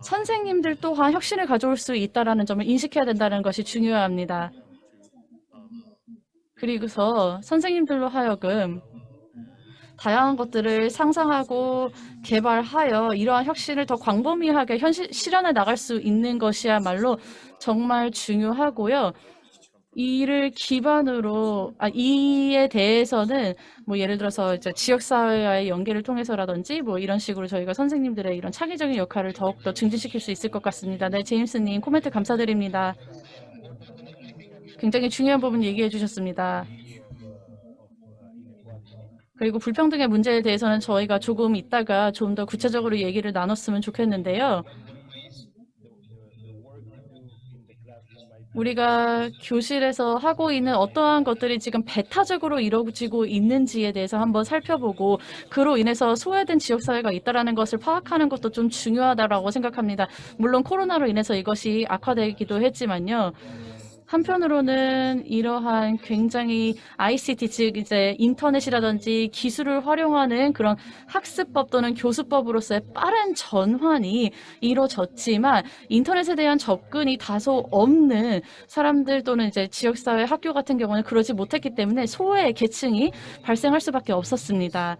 선생님들 또한 혁신을 가져올 수 있다는 점을 인식해야 된다는 것이 중요합니다. 그리고서 선생님들로 하여금 다양한 것들을 상상하고 개발하여 이러한 혁신을 더 광범위하게 실현해 나갈 수 있는 것이야말로 정말 중요하고요. 이를 기반으로 이에 대해서는 뭐 예를 들어서 이제 지역사회와의 연계를 통해서라든지 뭐 이런 식으로 저희가 선생님들의 이런 창의적인 역할을 더욱더 증진시킬 수 있을 것 같습니다. 네, 제임스님 코멘트 감사드립니다. 굉장히 중요한 부분 얘기해 주셨습니다. 그리고 불평등의 문제에 대해서는 저희가 조금 이따가 좀 더 구체적으로 얘기를 나눴으면 좋겠는데요. 우리가 교실에서 하고 있는 어떠한 것들이 지금 배타적으로 이루어지고 있는지에 대해서 한번 살펴보고 그로 인해서 소외된 지역사회가 있다는 것을 파악하는 것도 좀 중요하다고 생각합니다. 물론 코로나로 인해서 이것이 악화되기도 했지만요. 한편으로는 이러한 굉장히 ICT, 즉 이제 인터넷이라든지 기술을 활용하는 그런 학습법 또는 교수법으로서의 빠른 전환이 이루어졌지만 인터넷에 대한 접근이 다소 없는 사람들 또는 이제 지역사회 학교 같은 경우는 그러지 못했기 때문에 소외 계층이 발생할 수밖에 없었습니다.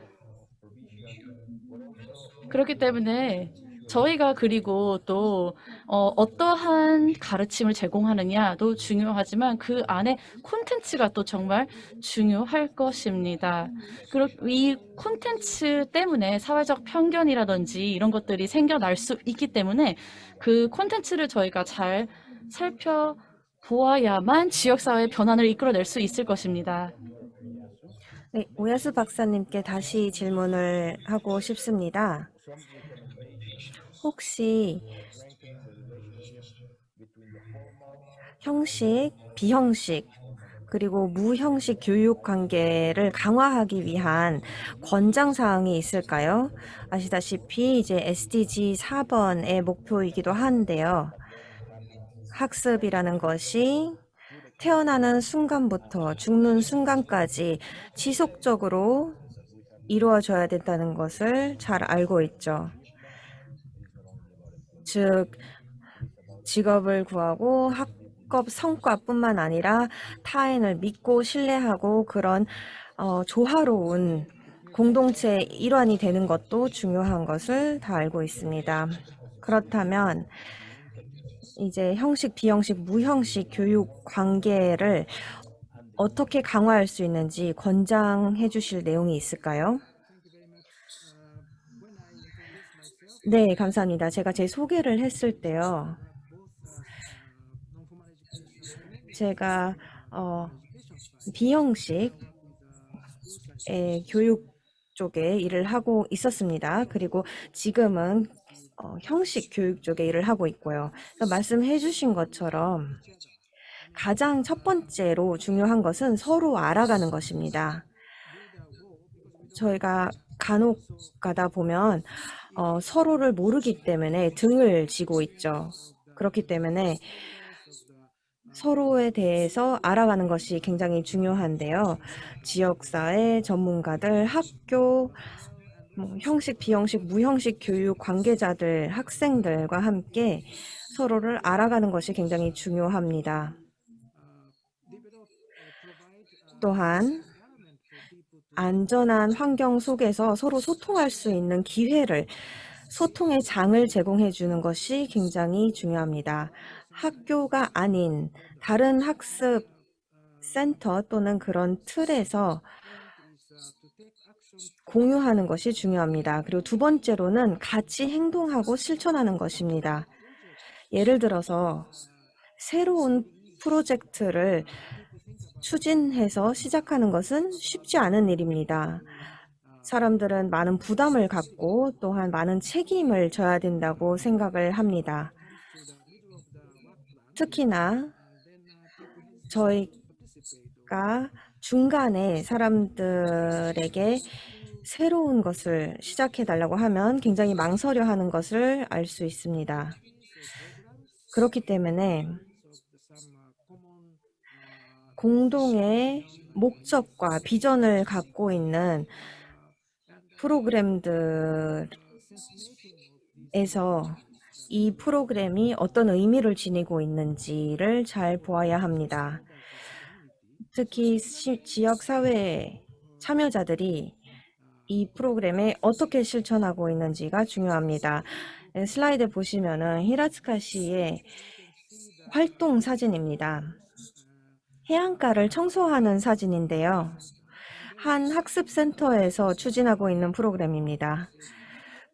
그렇기 때문에 저희가 그리고 또 어떠한 가르침을 제공하느냐도 중요하지만 그 안에 콘텐츠가 또 정말 중요할 것입니다. 그리고 이 콘텐츠 때문에 사회적 편견이라든지 이런 것들이 생겨날 수 있기 때문에 그 콘텐츠를 저희가 잘 살펴보아야만 지역사회의 변화를 이끌어낼 수 있을 것입니다. 네, 오야스 박사님께 다시 질문을 하고 싶습니다. 혹시 형식, 비형식, 그리고 무형식 교육 관계를 강화하기 위한 권장사항이 있을까요? 아시다시피 이제 SDG 4번의 목표이기도 한데요. 학습이라는 것이 태어나는 순간부터 죽는 순간까지 지속적으로 이루어져야 된다는 것을 잘 알고 있죠. 즉, 직업을 구하고 학업 성과뿐만 아니라 타인을 믿고 신뢰하고 그런 조화로운 공동체의 일환이 되는 것도 중요한 것을 다 알고 있습니다. 그렇다면 이제 형식, 비형식, 무형식 교육 관계를 어떻게 강화할 수 있는지 권장해 주실 내용이 있을까요? 네, 감사합니다. 제가 제 소개를 했을 때요. 제가 비형식의 교육 쪽에 일을 하고 있었습니다. 그리고 지금은 형식 교육 쪽에 일을 하고 있고요. 말씀해 주신 것처럼 가장 첫 번째로 중요한 것은 서로 알아가는 것입니다. 저희가 간혹 가다 보면 서로를 모르기 때문에 등을 지고 있죠. 그렇기 때문에 서로에 대해서 알아가는 것이 굉장히 중요한데요. 지역사회 전문가들, 학교, 형식, 비형식, 무형식 교육 관계자들, 학생들과 함께 서로를 알아가는 것이 굉장히 중요합니다. 또한 안전한 환경 속에서 서로 소통할 수 있는 기회를, 소통의 장을 제공해 주는 것이 굉장히 중요합니다. 학교가 아닌 다른 학습 센터 또는 그런 틀에서 공유하는 것이 중요합니다. 그리고 두 번째로는 같이 행동하고 실천하는 것입니다. 예를 들어서 새로운 프로젝트를 추진해서 시작하는 것은 쉽지 않은 일입니다. 사람들은 많은 부담을 갖고 또한 많은 책임을 져야 된다고 생각을 합니다. 특히나 저희가 중간에 사람들에게 새로운 것을 시작해 달라고 하면 굉장히 망설여 하는 것을 알 수 있습니다. 그렇기 때문에 공동의 목적과 비전을 갖고 있는 프로그램들에서 이 프로그램이 어떤 의미를 지니고 있는지를 잘 보아야 합니다. 특히 지역사회 참여자들이 이 프로그램에 어떻게 실천하고 있는지가 중요합니다. 슬라이드 보시면은 히라츠카시의 활동 사진입니다. 해안가를 청소하는 사진인데요. 한 학습센터에서 추진하고 있는 프로그램입니다.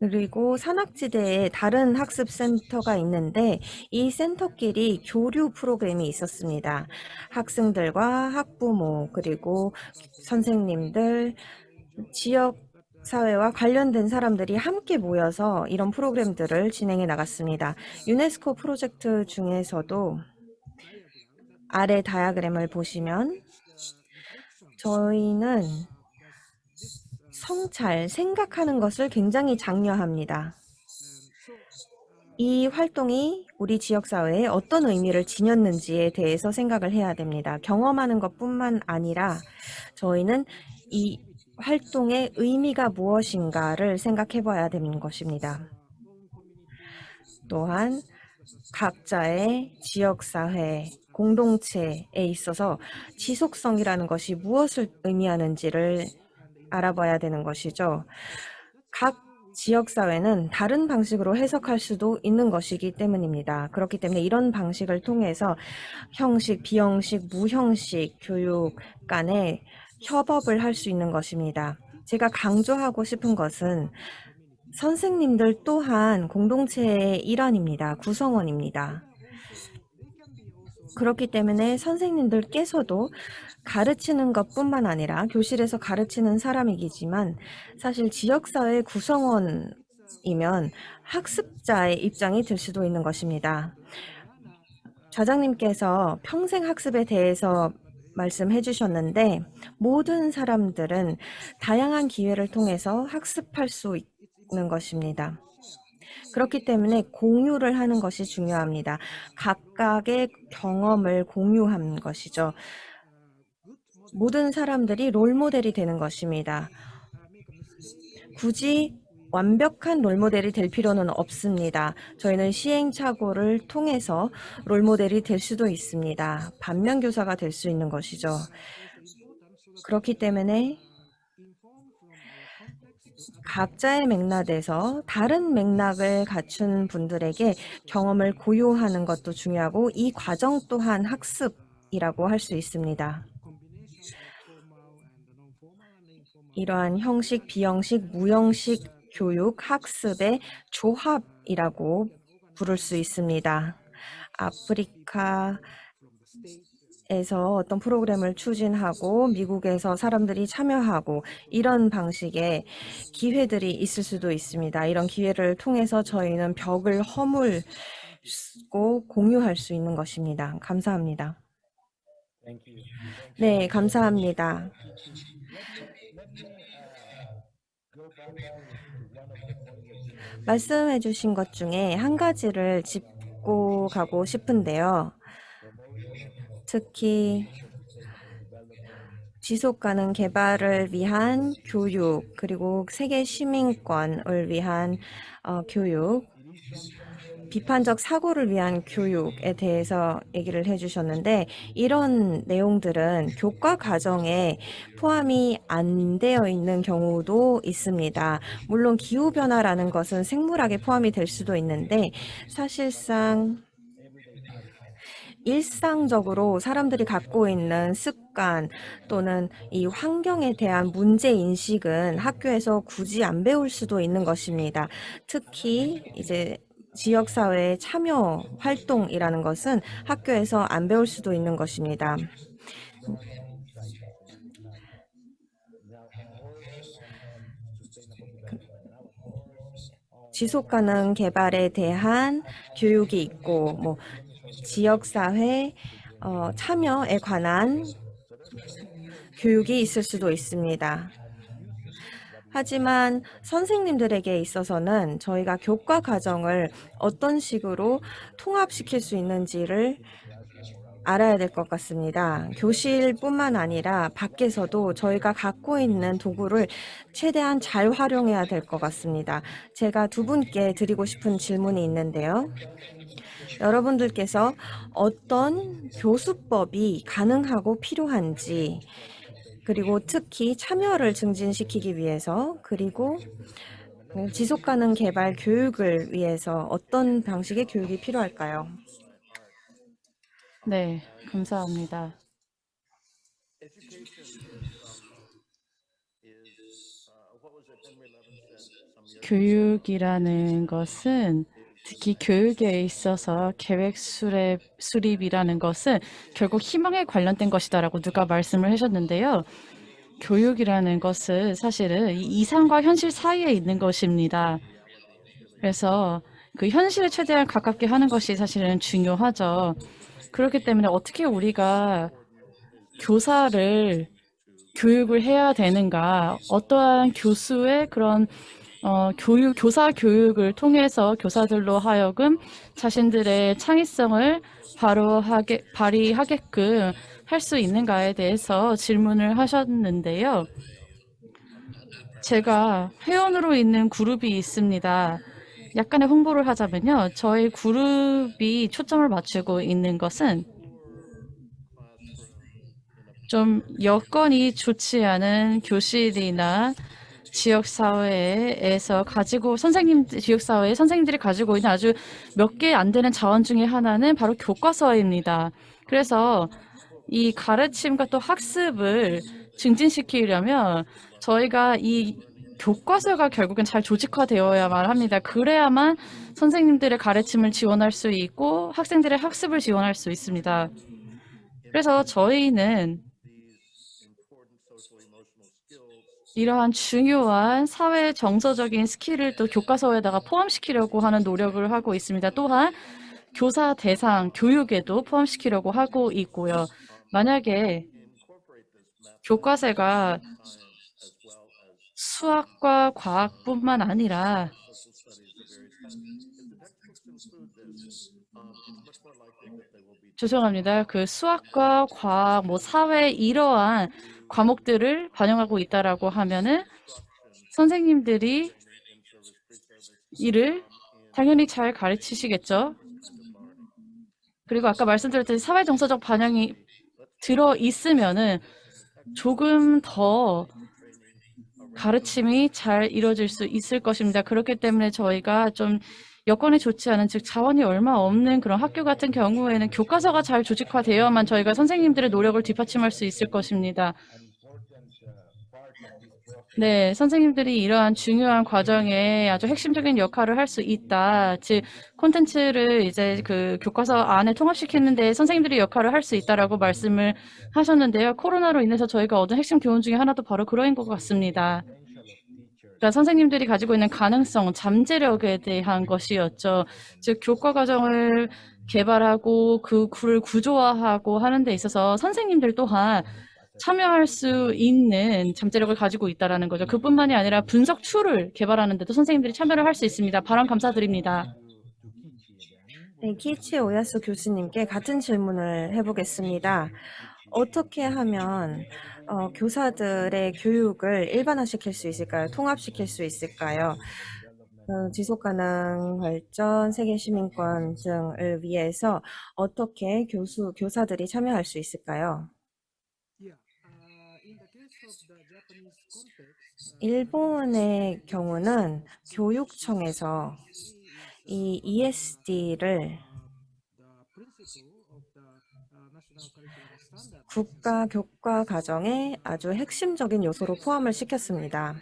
그리고 산악지대에 다른 학습센터가 있는데 이 센터끼리 교류 프로그램이 있었습니다. 학생들과 학부모 그리고 선생님들, 지역 사회와 관련된 사람들이 함께 모여서 이런 프로그램들을 진행해 나갔습니다. 유네스코 프로젝트 중에서도 아래 다이어그램을 보시면 저희는 성찰, 생각하는 것을 굉장히 장려합니다. 이 활동이 우리 지역사회에 어떤 의미를 지녔는지에 대해서 생각을 해야 됩니다. 경험하는 것뿐만 아니라 저희는 이 활동의 의미가 무엇인가를 생각해 봐야 되는 것입니다. 또한 각자의 지역사회, 공동체에 있어서 지속성이라는 것이 무엇을 의미하는지를 알아봐야 되는 것이죠. 각 지역사회는 다른 방식으로 해석할 수도 있는 것이기 때문입니다. 그렇기 때문에 이런 방식을 통해서 형식, 비형식, 무형식 교육 간에 협업을 할 수 있는 것입니다. 제가 강조하고 싶은 것은 선생님들 또한 공동체의 일원입니다. 구성원입니다. 그렇기 때문에 선생님들께서도 가르치는 것뿐만 아니라 교실에서 가르치는 사람이지만 사실 지역사회 구성원이면 학습자의 입장이 들 수도 있는 것입니다. 좌장님께서 평생 학습에 대해서 말씀해 주셨는데 모든 사람들은 다양한 기회를 통해서 학습할 수 있는 것입니다. 그렇기 때문에 공유를 하는 것이 중요합니다. 각각의 경험을 공유한 것이죠. 모든 사람들이 롤모델이 되는 것입니다. 굳이 완벽한 롤모델이 될 필요는 없습니다. 저희는 시행착오를 통해서 롤모델이 될 수도 있습니다. 반면교사가 될 수 있는 것이죠. 그렇기 때문에 각자의 맥락에서 다른 맥락을 갖춘 분들에게 경험을 공유하는 것도 중요하고 이 과정 또한 학습이라고 할 수 있습니다. 이러한 형식, 비형식, 무형식 교육, 학습의 조합이라고 부를 수 있습니다. 아프리카에서 어떤 프로그램을 추진하고 미국에서 사람들이 참여하고 이런 방식의 기회들이 있을 수도 있습니다. 이런 기회를 통해서 저희는 벽을 허물고 공유할 수 있는 것입니다. 감사합니다. 네, 감사합니다. 말씀해 주신 것 중에 한 가지를 짚고 가고 싶은데요. 특히 지속 가능 개발을 위한 교육, 그리고 세계 시민권을 위한 교육, 비판적 사고를 위한 교육에 대해서 얘기를 해주셨는데 이런 내용들은 교과 과정에 포함이 안 되어 있는 경우도 있습니다. 물론 기후변화라는 것은 생물학에 포함이 될 수도 있는데 사실상 일상적으로 사람들이 갖고 있는 습관 또는 이 환경에 대한 문제 인식은 학교에서 굳이 안 배울 수도 있는 것입니다. 특히 이제 지역사회 참여 활동이라는 것은 학교에서 안 배울 수도 있는 것입니다. 지속가능 개발에 대한 교육이 있고, 뭐 지역사회 참여에 관한 교육이 있을 수도 있습니다. 하지만 선생님들에게 있어서는 저희가 교과 과정을 어떤 식으로 통합시킬 수 있는지를 알아야 될 것 같습니다. 교실뿐만 아니라 밖에서도 저희가 갖고 있는 도구를 최대한 잘 활용해야 될 것 같습니다. 제가 두 분께 드리고 싶은 질문이 있는데요. 여러분들께서 어떤 교수법이 가능하고 필요한지, 그리고 특히 참여를 증진시키기 위해서, 그리고 지속가능 개발 교육을 위해서 어떤 방식의 교육이 필요할까요? 네, 감사합니다. 교육이라는 것은 특히 교육에 있어서 계획 수립이라는 것은 결국 희망에 관련된 것이다라고 누가 말씀을 하셨는데요. 교육이라는 것은 사실은 이 이상과 현실 사이에 있는 것입니다. 그래서 그 현실에 최대한 가깝게 하는 것이 사실은 중요하죠. 그렇기 때문에 어떻게 우리가 교육을 해야 되는가, 어떠한 교수의 그런 교사 교육을 통해서 교사들로 하여금 자신들의 창의성을 발휘하게끔 할 수 있는가에 대해서 질문을 하셨는데요. 제가 회원으로 있는 그룹이 있습니다. 약간의 홍보를 하자면요. 저희 그룹이 초점을 맞추고 있는 것은 좀 여건이 좋지 않은 교실이나 지역사회에 선생님들이 가지고 있는 아주 몇 개 안 되는 자원 중에 하나는 바로 교과서입니다. 그래서 이 가르침과 또 학습을 증진시키려면 저희가 이 교과서가 결국엔 잘 조직화되어야만 합니다. 그래야만 선생님들의 가르침을 지원할 수 있고 학생들의 학습을 지원할 수 있습니다. 그래서 저희는 이러한 중요한 사회 정서적인 스킬을 또 교과서에다가 포함시키려고 하는 노력을 하고 있습니다. 또한 교사 대상 교육에도 포함시키려고 하고 있고요. 만약에 교과서가 수학과 과학뿐만 아니라 죄송합니다. 그 수학과 과학, 사회 이러한 과목들을 반영하고 있다라고 하면은 선생님들이 이를 당연히 잘 가르치시겠죠. 그리고 아까 말씀드렸듯이 사회 정서적 반영이 들어 있으면은 조금 더 가르침이 잘 이루어질 수 있을 것입니다. 그렇기 때문에 저희가 좀 여건이 좋지 않은, 즉 자원이 얼마 없는 그런 학교 같은 경우에는 교과서가 잘 조직화되어야만 저희가 선생님들의 노력을 뒷받침할 수 있을 것입니다. 네, 선생님들이 이러한 중요한 과정에 아주 핵심적인 역할을 할 수 있다. 즉, 콘텐츠를 이제 그 교과서 안에 통합시키는 데 선생님들이 역할을 할 수 있다라고 말씀을 하셨는데요. 코로나로 인해서 저희가 얻은 핵심 교훈 중에 하나도 바로 그러한 것 같습니다. 그러니까 선생님들이 가지고 있는 가능성, 잠재력에 대한 것이었죠. 즉, 교과 과정을 개발하고 그를 구조화하고 하는 데 있어서 선생님들 또한 참여할 수 있는 잠재력을 가지고 있다는 거죠. 그뿐만이 아니라 분석 툴을 개발하는 데도 선생님들이 참여를 할 수 있습니다. 발언 감사드립니다. 네, 키치 오야스 교수님께 같은 질문을 해보겠습니다. 어떻게 하면 교사들의 교육을 일반화시킬 수 있을까요? 통합시킬 수 있을까요? 지속가능 발전, 세계 시민권 등을 위해서 어떻게 교사들이 참여할 수 있을까요? 일본의 경우는 교육청에서 이 ESD를 국가 교과 과정의 아주 핵심적인 요소로 포함을 시켰습니다.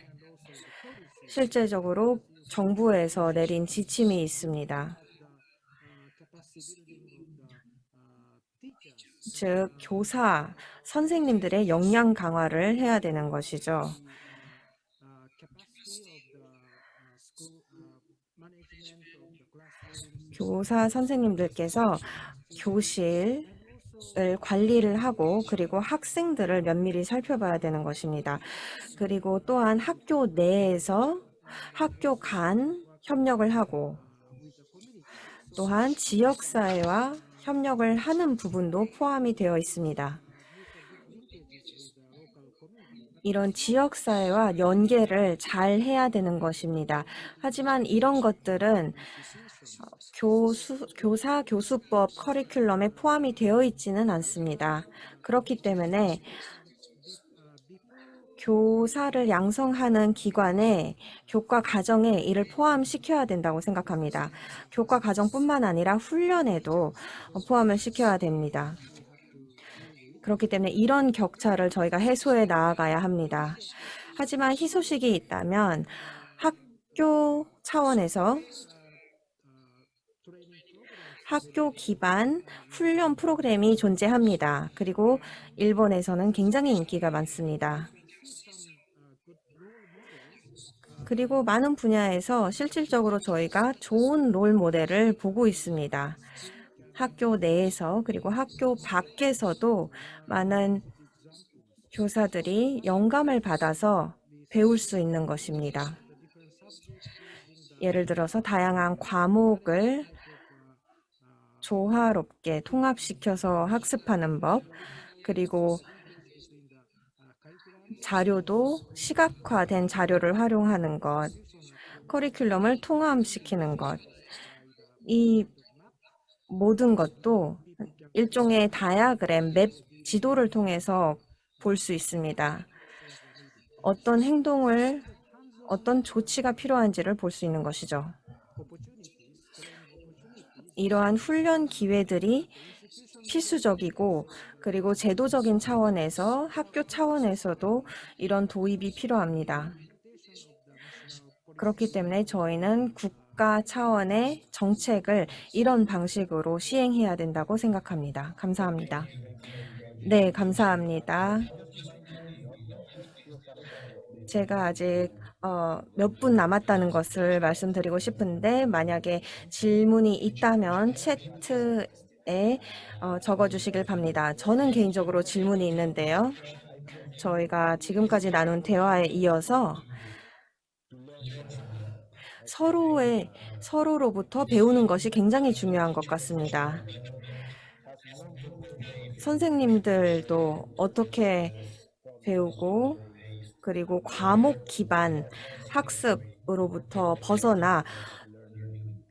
실제적으로 정부에서 내린 지침이 있습니다. 즉, 선생님들의 역량 강화를 해야 되는 것이죠. 교사 선생님들께서 교실을 관리를 하고 그리고 학생들을 면밀히 살펴봐야 되는 것입니다. 그리고 또한 학교 내에서 학교 간 협력을 하고 또한 지역사회와 협력을 하는 부분도 포함이 되어 있습니다. 이런 지역사회와 연계를 잘 해야 되는 것입니다. 하지만 이런 것들은 교사 교수법 커리큘럼에 포함이 되어 있지는 않습니다. 그렇기 때문에 교사를 양성하는 기관에 교과 과정에 이를 포함시켜야 된다고 생각합니다. 교과 과정뿐만 아니라 훈련에도 포함을 시켜야 됩니다. 그렇기 때문에 이런 격차를 저희가 해소해 나아가야 합니다. 하지만 희소식이 있다면 학교 차원에서 학교 기반 훈련 프로그램이 존재합니다. 그리고 일본에서는 굉장히 인기가 많습니다. 그리고 많은 분야에서 실질적으로 저희가 좋은 롤 모델을 보고 있습니다. 학교 내에서 그리고 학교 밖에서도 많은 교사들이 영감을 받아서 배울 수 있는 것입니다. 예를 들어서 다양한 과목을 조화롭게 통합시켜서 학습하는 법, 그리고 자료도 시각화된 자료를 활용하는 것, 커리큘럼을 통합시키는 것, 이 모든 것도 일종의 다이어그램, 맵, 지도를 통해서 볼 수 있습니다. 어떤 행동을, 어떤 조치가 필요한지를 볼 수 있는 것이죠. 이러한 훈련 기회들이 필수적이고, 그리고 제도적인 차원에서 학교 차원에서도 이런 도입이 필요합니다. 그렇기 때문에 저희는 국가 차원의 정책을 이런 방식으로 시행해야 된다고 생각합니다. 감사합니다. 네, 감사합니다. 제가 아직 몇 분 남았다는 것을 말씀드리고 싶은데, 만약에 질문이 있다면 채트에 적어주시길 바랍니다. 저는 개인적으로 질문이 있는데요. 저희가 지금까지 나눈 대화에 이어서 서로로부터 배우는 것이 굉장히 중요한 것 같습니다. 선생님들도 어떻게 배우고, 그리고 과목 기반 학습으로부터 벗어나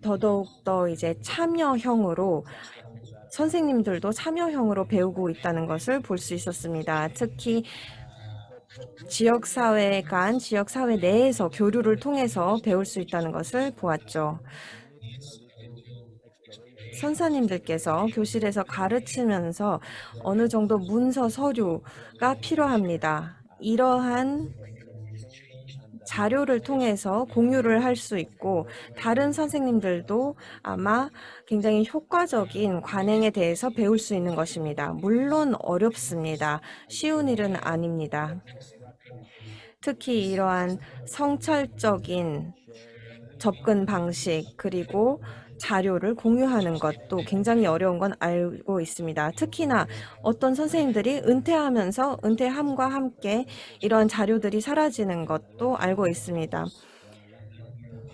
더더욱 이제 참여형으로, 선생님들도 참여형으로 배우고 있다는 것을 볼 수 있었습니다. 특히 지역사회 간, 지역사회 내에서 교류를 통해서 배울 수 있다는 것을 보았죠. 선사님들께서 교실에서 가르치면서 어느 정도 문서 서류가 필요합니다. 이러한 자료를 통해서 공유를 할 수 있고, 다른 선생님들도 아마 굉장히 효과적인 관행에 대해서 배울 수 있는 것입니다. 물론 어렵습니다. 쉬운 일은 아닙니다. 특히 이러한 성찰적인 접근 방식, 그리고 자료를 공유하는 것도 굉장히 어려운 건 알고 있습니다. 특히나 어떤 선생님들이 은퇴함과 함께 이런 자료들이 사라지는 것도 알고 있습니다.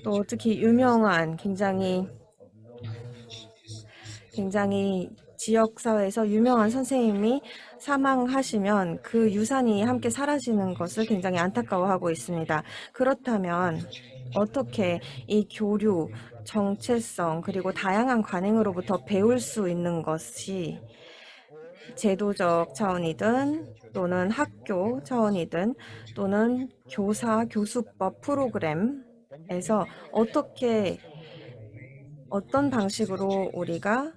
또 특히 유명한 굉장히 지역사회에서 유명한 선생님이 사망하시면 그 유산이 함께 사라지는 것을 굉장히 안타까워하고 있습니다. 그렇다면 어떻게 이 교류, 정체성, 그리고 다양한 관행으로부터 배울 수 있는 것이 제도적 차원이든 또는 학교 차원이든 또는 교수법 프로그램에서 어떤 방식으로 우리가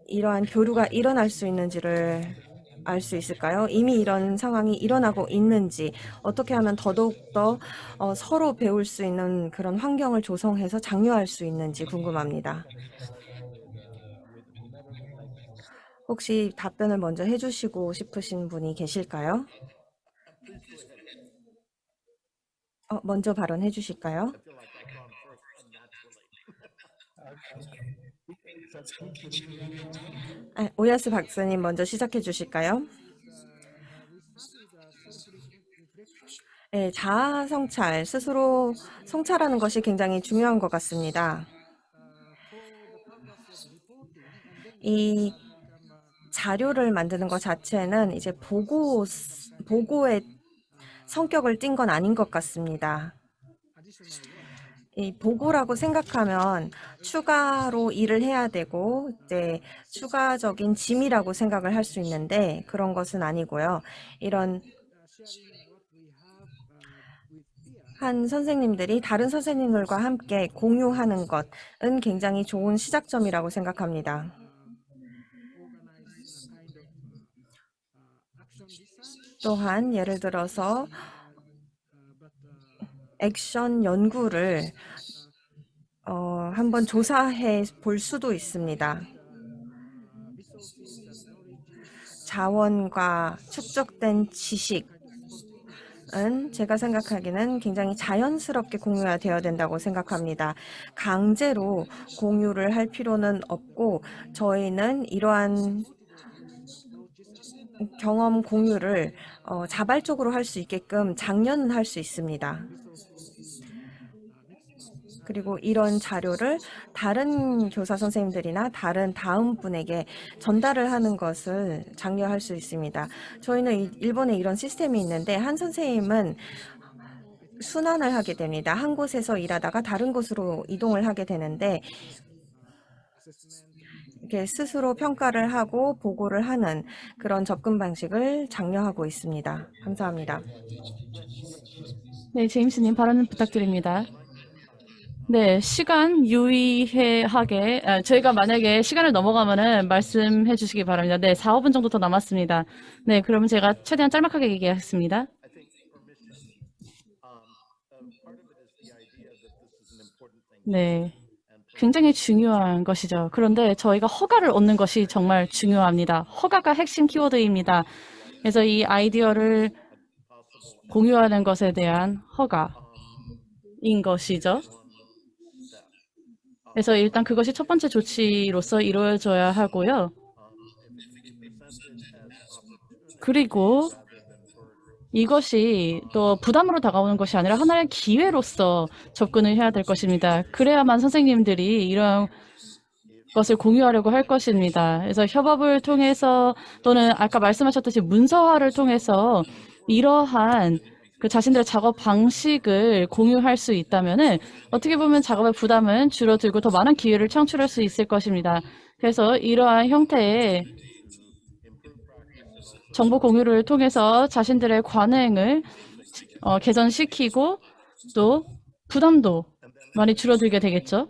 이러한 교류가 일어날 수 있는지를 알 수 있을까요? 이미 이런 상황이 일어나고 있는지, 어떻게 하면 더더욱 더 서로 배울 수 있는 그런 환경을 조성해서 장려할 수 있는지 궁금합니다. 혹시 답변을 먼저 해주시고 싶으신 분이 계실까요? 먼저 발언해 주실까요? 오야스 박사님 먼저 시작해 주실까요? 네, 자아 성찰, 스스로 성찰하는 것이 굉장히 중요한 것 같습니다. 이 자료를 만드는 것 자체는 이제 보고의 성격을 띈 건 아닌 것 같습니다. 이 보고라고 생각하면 추가로 일을 해야 되고 이제 추가적인 짐이라고 생각을 할 수 있는데 그런 것은 아니고요. 이런 한 선생님들이 다른 선생님들과 함께 공유하는 것은 굉장히 좋은 시작점이라고 생각합니다. 또한 예를 들어서 액션 연구를 한번 조사해 볼 수도 있습니다. 자원과 축적된 지식은 제가 생각하기에는 굉장히 자연스럽게 공유가 되어야 된다고 생각합니다. 강제로 공유를 할 필요는 없고 저희는 이러한 경험 공유를 자발적으로 할 수 있게끔 장려는 할 수 있습니다. 그리고 이런 자료를 다른 교사 선생님들이나 다른 다음 분에게 전달을 하는 것을 장려할 수 있습니다. 저희는 일본에 이런 시스템이 있는데 한 선생님은 순환을 하게 됩니다. 한 곳에서 일하다가 다른 곳으로 이동을 하게 되는데 이렇게 스스로 평가를 하고 보고를 하는 그런 접근 방식을 장려하고 있습니다. 감사합니다. 네, 제임스님 발언 부탁드립니다. 네, 시간 유의하게, 저희가 만약에 시간을 넘어가면은 말씀해 주시기 바랍니다. 네, 4, 5분 정도 더 남았습니다. 네, 그러면 제가 최대한 짤막하게 얘기하겠습니다. 네, 굉장히 중요한 것이죠. 그런데 저희가 허가를 얻는 것이 정말 중요합니다. 허가가 핵심 키워드입니다. 그래서 이 아이디어를 공유하는 것에 대한 허가인 것이죠. 그래서 일단 그것이 첫 번째 조치로서 이루어져야 하고요. 그리고 이것이 또 부담으로 다가오는 것이 아니라 하나의 기회로서 접근을 해야 될 것입니다. 그래야만 선생님들이 이런 것을 공유하려고 할 것입니다. 그래서 협업을 통해서 또는 아까 말씀하셨듯이 문서화를 통해서 이러한 그 자신들의 작업 방식을 공유할 수 있다면은 어떻게 보면 작업의 부담은 줄어들고 더 많은 기회를 창출할 수 있을 것입니다. 그래서 이러한 형태의 정보 공유를 통해서 자신들의 관행을 개선시키고 또 부담도 많이 줄어들게 되겠죠.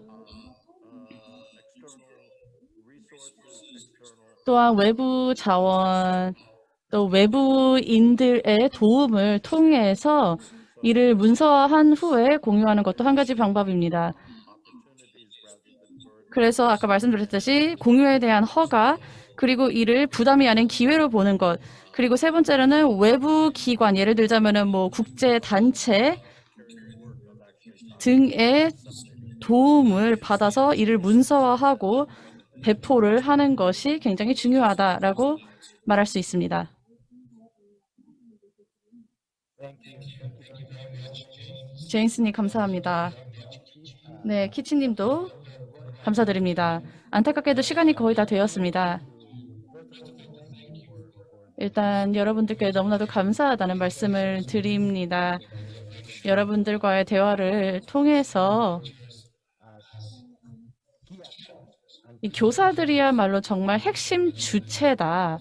또한 외부 자원, 또 외부인들의 도움을 통해서 이를 문서화한 후에 공유하는 것도 한 가지 방법입니다. 그래서 아까 말씀드렸듯이 공유에 대한 허가, 그리고 이를 부담이 아닌 기회로 보는 것, 그리고 세 번째로는 외부 기관, 예를 들자면은 뭐 국제 단체 등의 도움을 받아서 이를 문서화하고 배포를 하는 것이 굉장히 중요하다라고 말할 수 있습니다. 제인스님 감사합니다. 네, 키치님도 감사드립니다. 안타깝게도 시간이 거의 다 되었습니다. 일단 여러분들께 너무나도 감사하다는 말씀을 드립니다. 여러분들과의 대화를 통해서 이 교사들이야말로 정말 핵심 주체다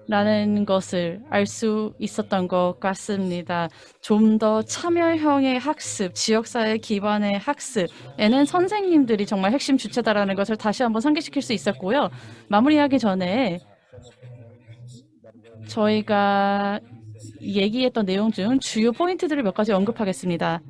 라는 것을 알 수 있었던 것 같습니다. 좀 더 참여형의 학습, 지역사회 기반의 학습에는 선생님들이 정말 핵심 주체다라는 것을 다시 한번 상기시킬 수 있었고요. 마무리하기 전에 저희가 얘기했던 내용 중 주요 포인트들을 몇 가지 언급하겠습니다.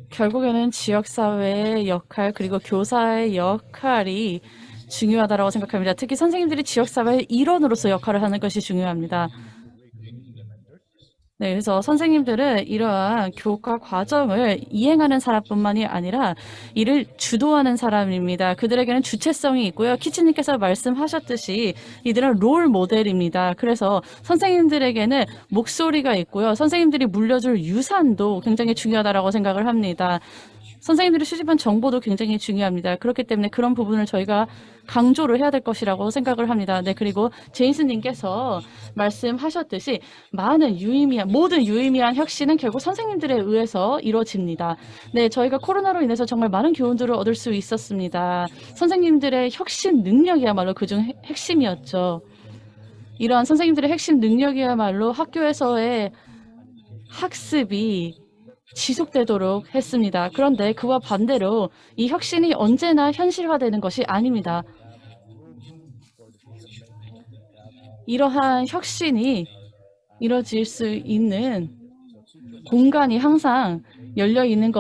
결국에는 지역사회의 역할 그리고 교사의 역할이 중요하다고 생각합니다. 특히 선생님들이 지역사회의 일원으로서 역할을 하는 것이 중요합니다. 네, 그래서 선생님들은 이러한 교과 과정을 이행하는 사람뿐만이 아니라 이를 주도하는 사람입니다. 그들에게는 주체성이 있고요. 키치님께서 말씀하셨듯이 이들은 롤 모델입니다. 그래서 선생님들에게는 목소리가 있고요. 선생님들이 물려줄 유산도 굉장히 중요하다고 생각을 합니다. 선생님들이 수집한 정보도 굉장히 중요합니다. 그렇기 때문에 그런 부분을 저희가 강조를 해야 될 것이라고 생각을 합니다. 네, 그리고 제인스님께서 말씀하셨듯이 모든 유의미한 혁신은 결국 선생님들에 의해서 이루어집니다. 네, 저희가 코로나로 인해서 정말 많은 교훈들을 얻을 수 있었습니다. 선생님들의 혁신 능력이야말로 그중 핵심이었죠. 이러한 선생님들의 핵심 능력이야말로 학교에서의 학습이 지속되도록 했습니다. 그런데 그와 반대로 이 혁신이 언제나 현실화되는 것이 아닙니다. 이러한 혁신이 이뤄질 수 있는 공간이 항상 열려 있는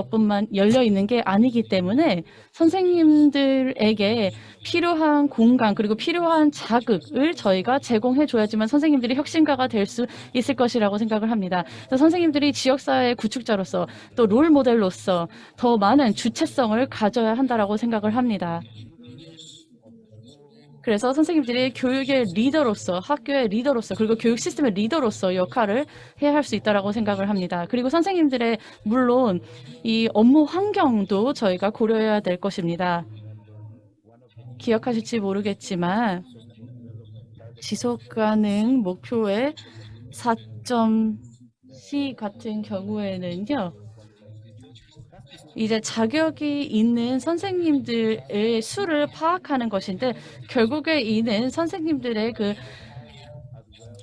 게 아니기 때문에 선생님들에게 필요한 공간 그리고 필요한 자극을 저희가 제공해 줘야지만 선생님들이 혁신가가 될 수 있을 것이라고 생각을 합니다. 그래서 선생님들이 지역사회의 구축자로서 또 롤 모델로서 더 많은 주체성을 가져야 한다라고 생각을 합니다. 그래서 선생님들이 교육의 리더로서, 학교의 리더로서, 그리고 교육 시스템의 리더로서 역할을 해야 할 수 있다고 생각을 합니다. 그리고 선생님들의 물론 이 업무 환경도 저희가 고려해야 될 것입니다. 기억하실지 모르겠지만 지속가능 목표의 4.C 같은 경우에는요. 이제 자격이 있는 선생님들의 수를 파악하는 것인데 결국에 이는 선생님들의 그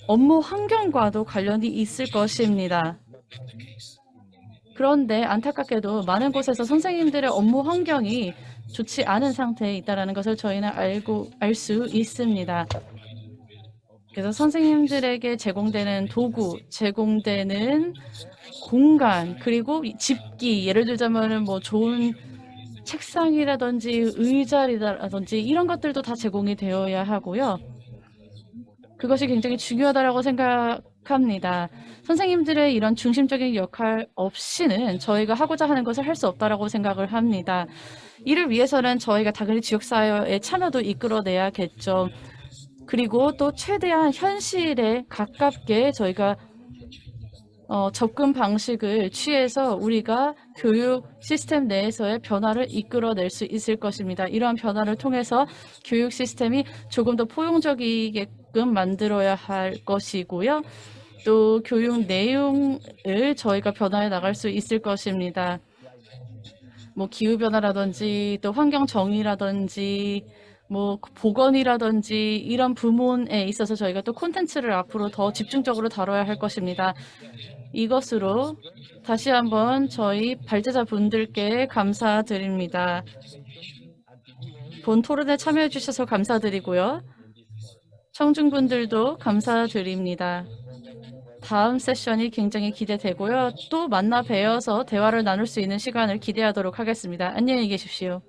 업무 환경과도 관련이 있을 것입니다. 그런데 안타깝게도 많은 곳에서 선생님들의 업무 환경이 좋지 않은 상태에 있다는 것을 저희는 알 수 있습니다. 그래서 선생님들에게 제공되는 도구, 제공되는 공간, 그리고 집기, 예를 들자면 뭐 좋은 책상이라든지 의자라든지 이런 것들도 다 제공이 되어야 하고요. 그것이 굉장히 중요하다고 생각합니다. 선생님들의 이런 중심적인 역할 없이는 저희가 하고자 하는 것을 할 수 없다고 생각을 합니다. 이를 위해서는 저희가 당연히 지역사회의 참여도 이끌어내야겠죠. 그리고 또 최대한 현실에 가깝게 저희가 접근 방식을 취해서 우리가 교육 시스템 내에서의 변화를 이끌어낼 수 있을 것입니다. 이러한 변화를 통해서 교육 시스템이 조금 더 포용적이게끔 만들어야 할 것이고요. 또 교육 내용을 저희가 변화해 나갈 수 있을 것입니다. 뭐 기후변화라든지 또 환경 정의라든지 뭐 보건이라든지 이런 부문에 있어서 저희가 또 콘텐츠를 앞으로 더 집중적으로 다뤄야 할 것입니다. 이것으로 다시 한번 저희 발제자분들께 감사드립니다. 본 토론에 참여해 주셔서 감사드리고요. 청중분들도 감사드립니다. 다음 세션이 굉장히 기대되고요. 또 만나 뵈어서 대화를 나눌 수 있는 시간을 기대하도록 하겠습니다. 안녕히 계십시오.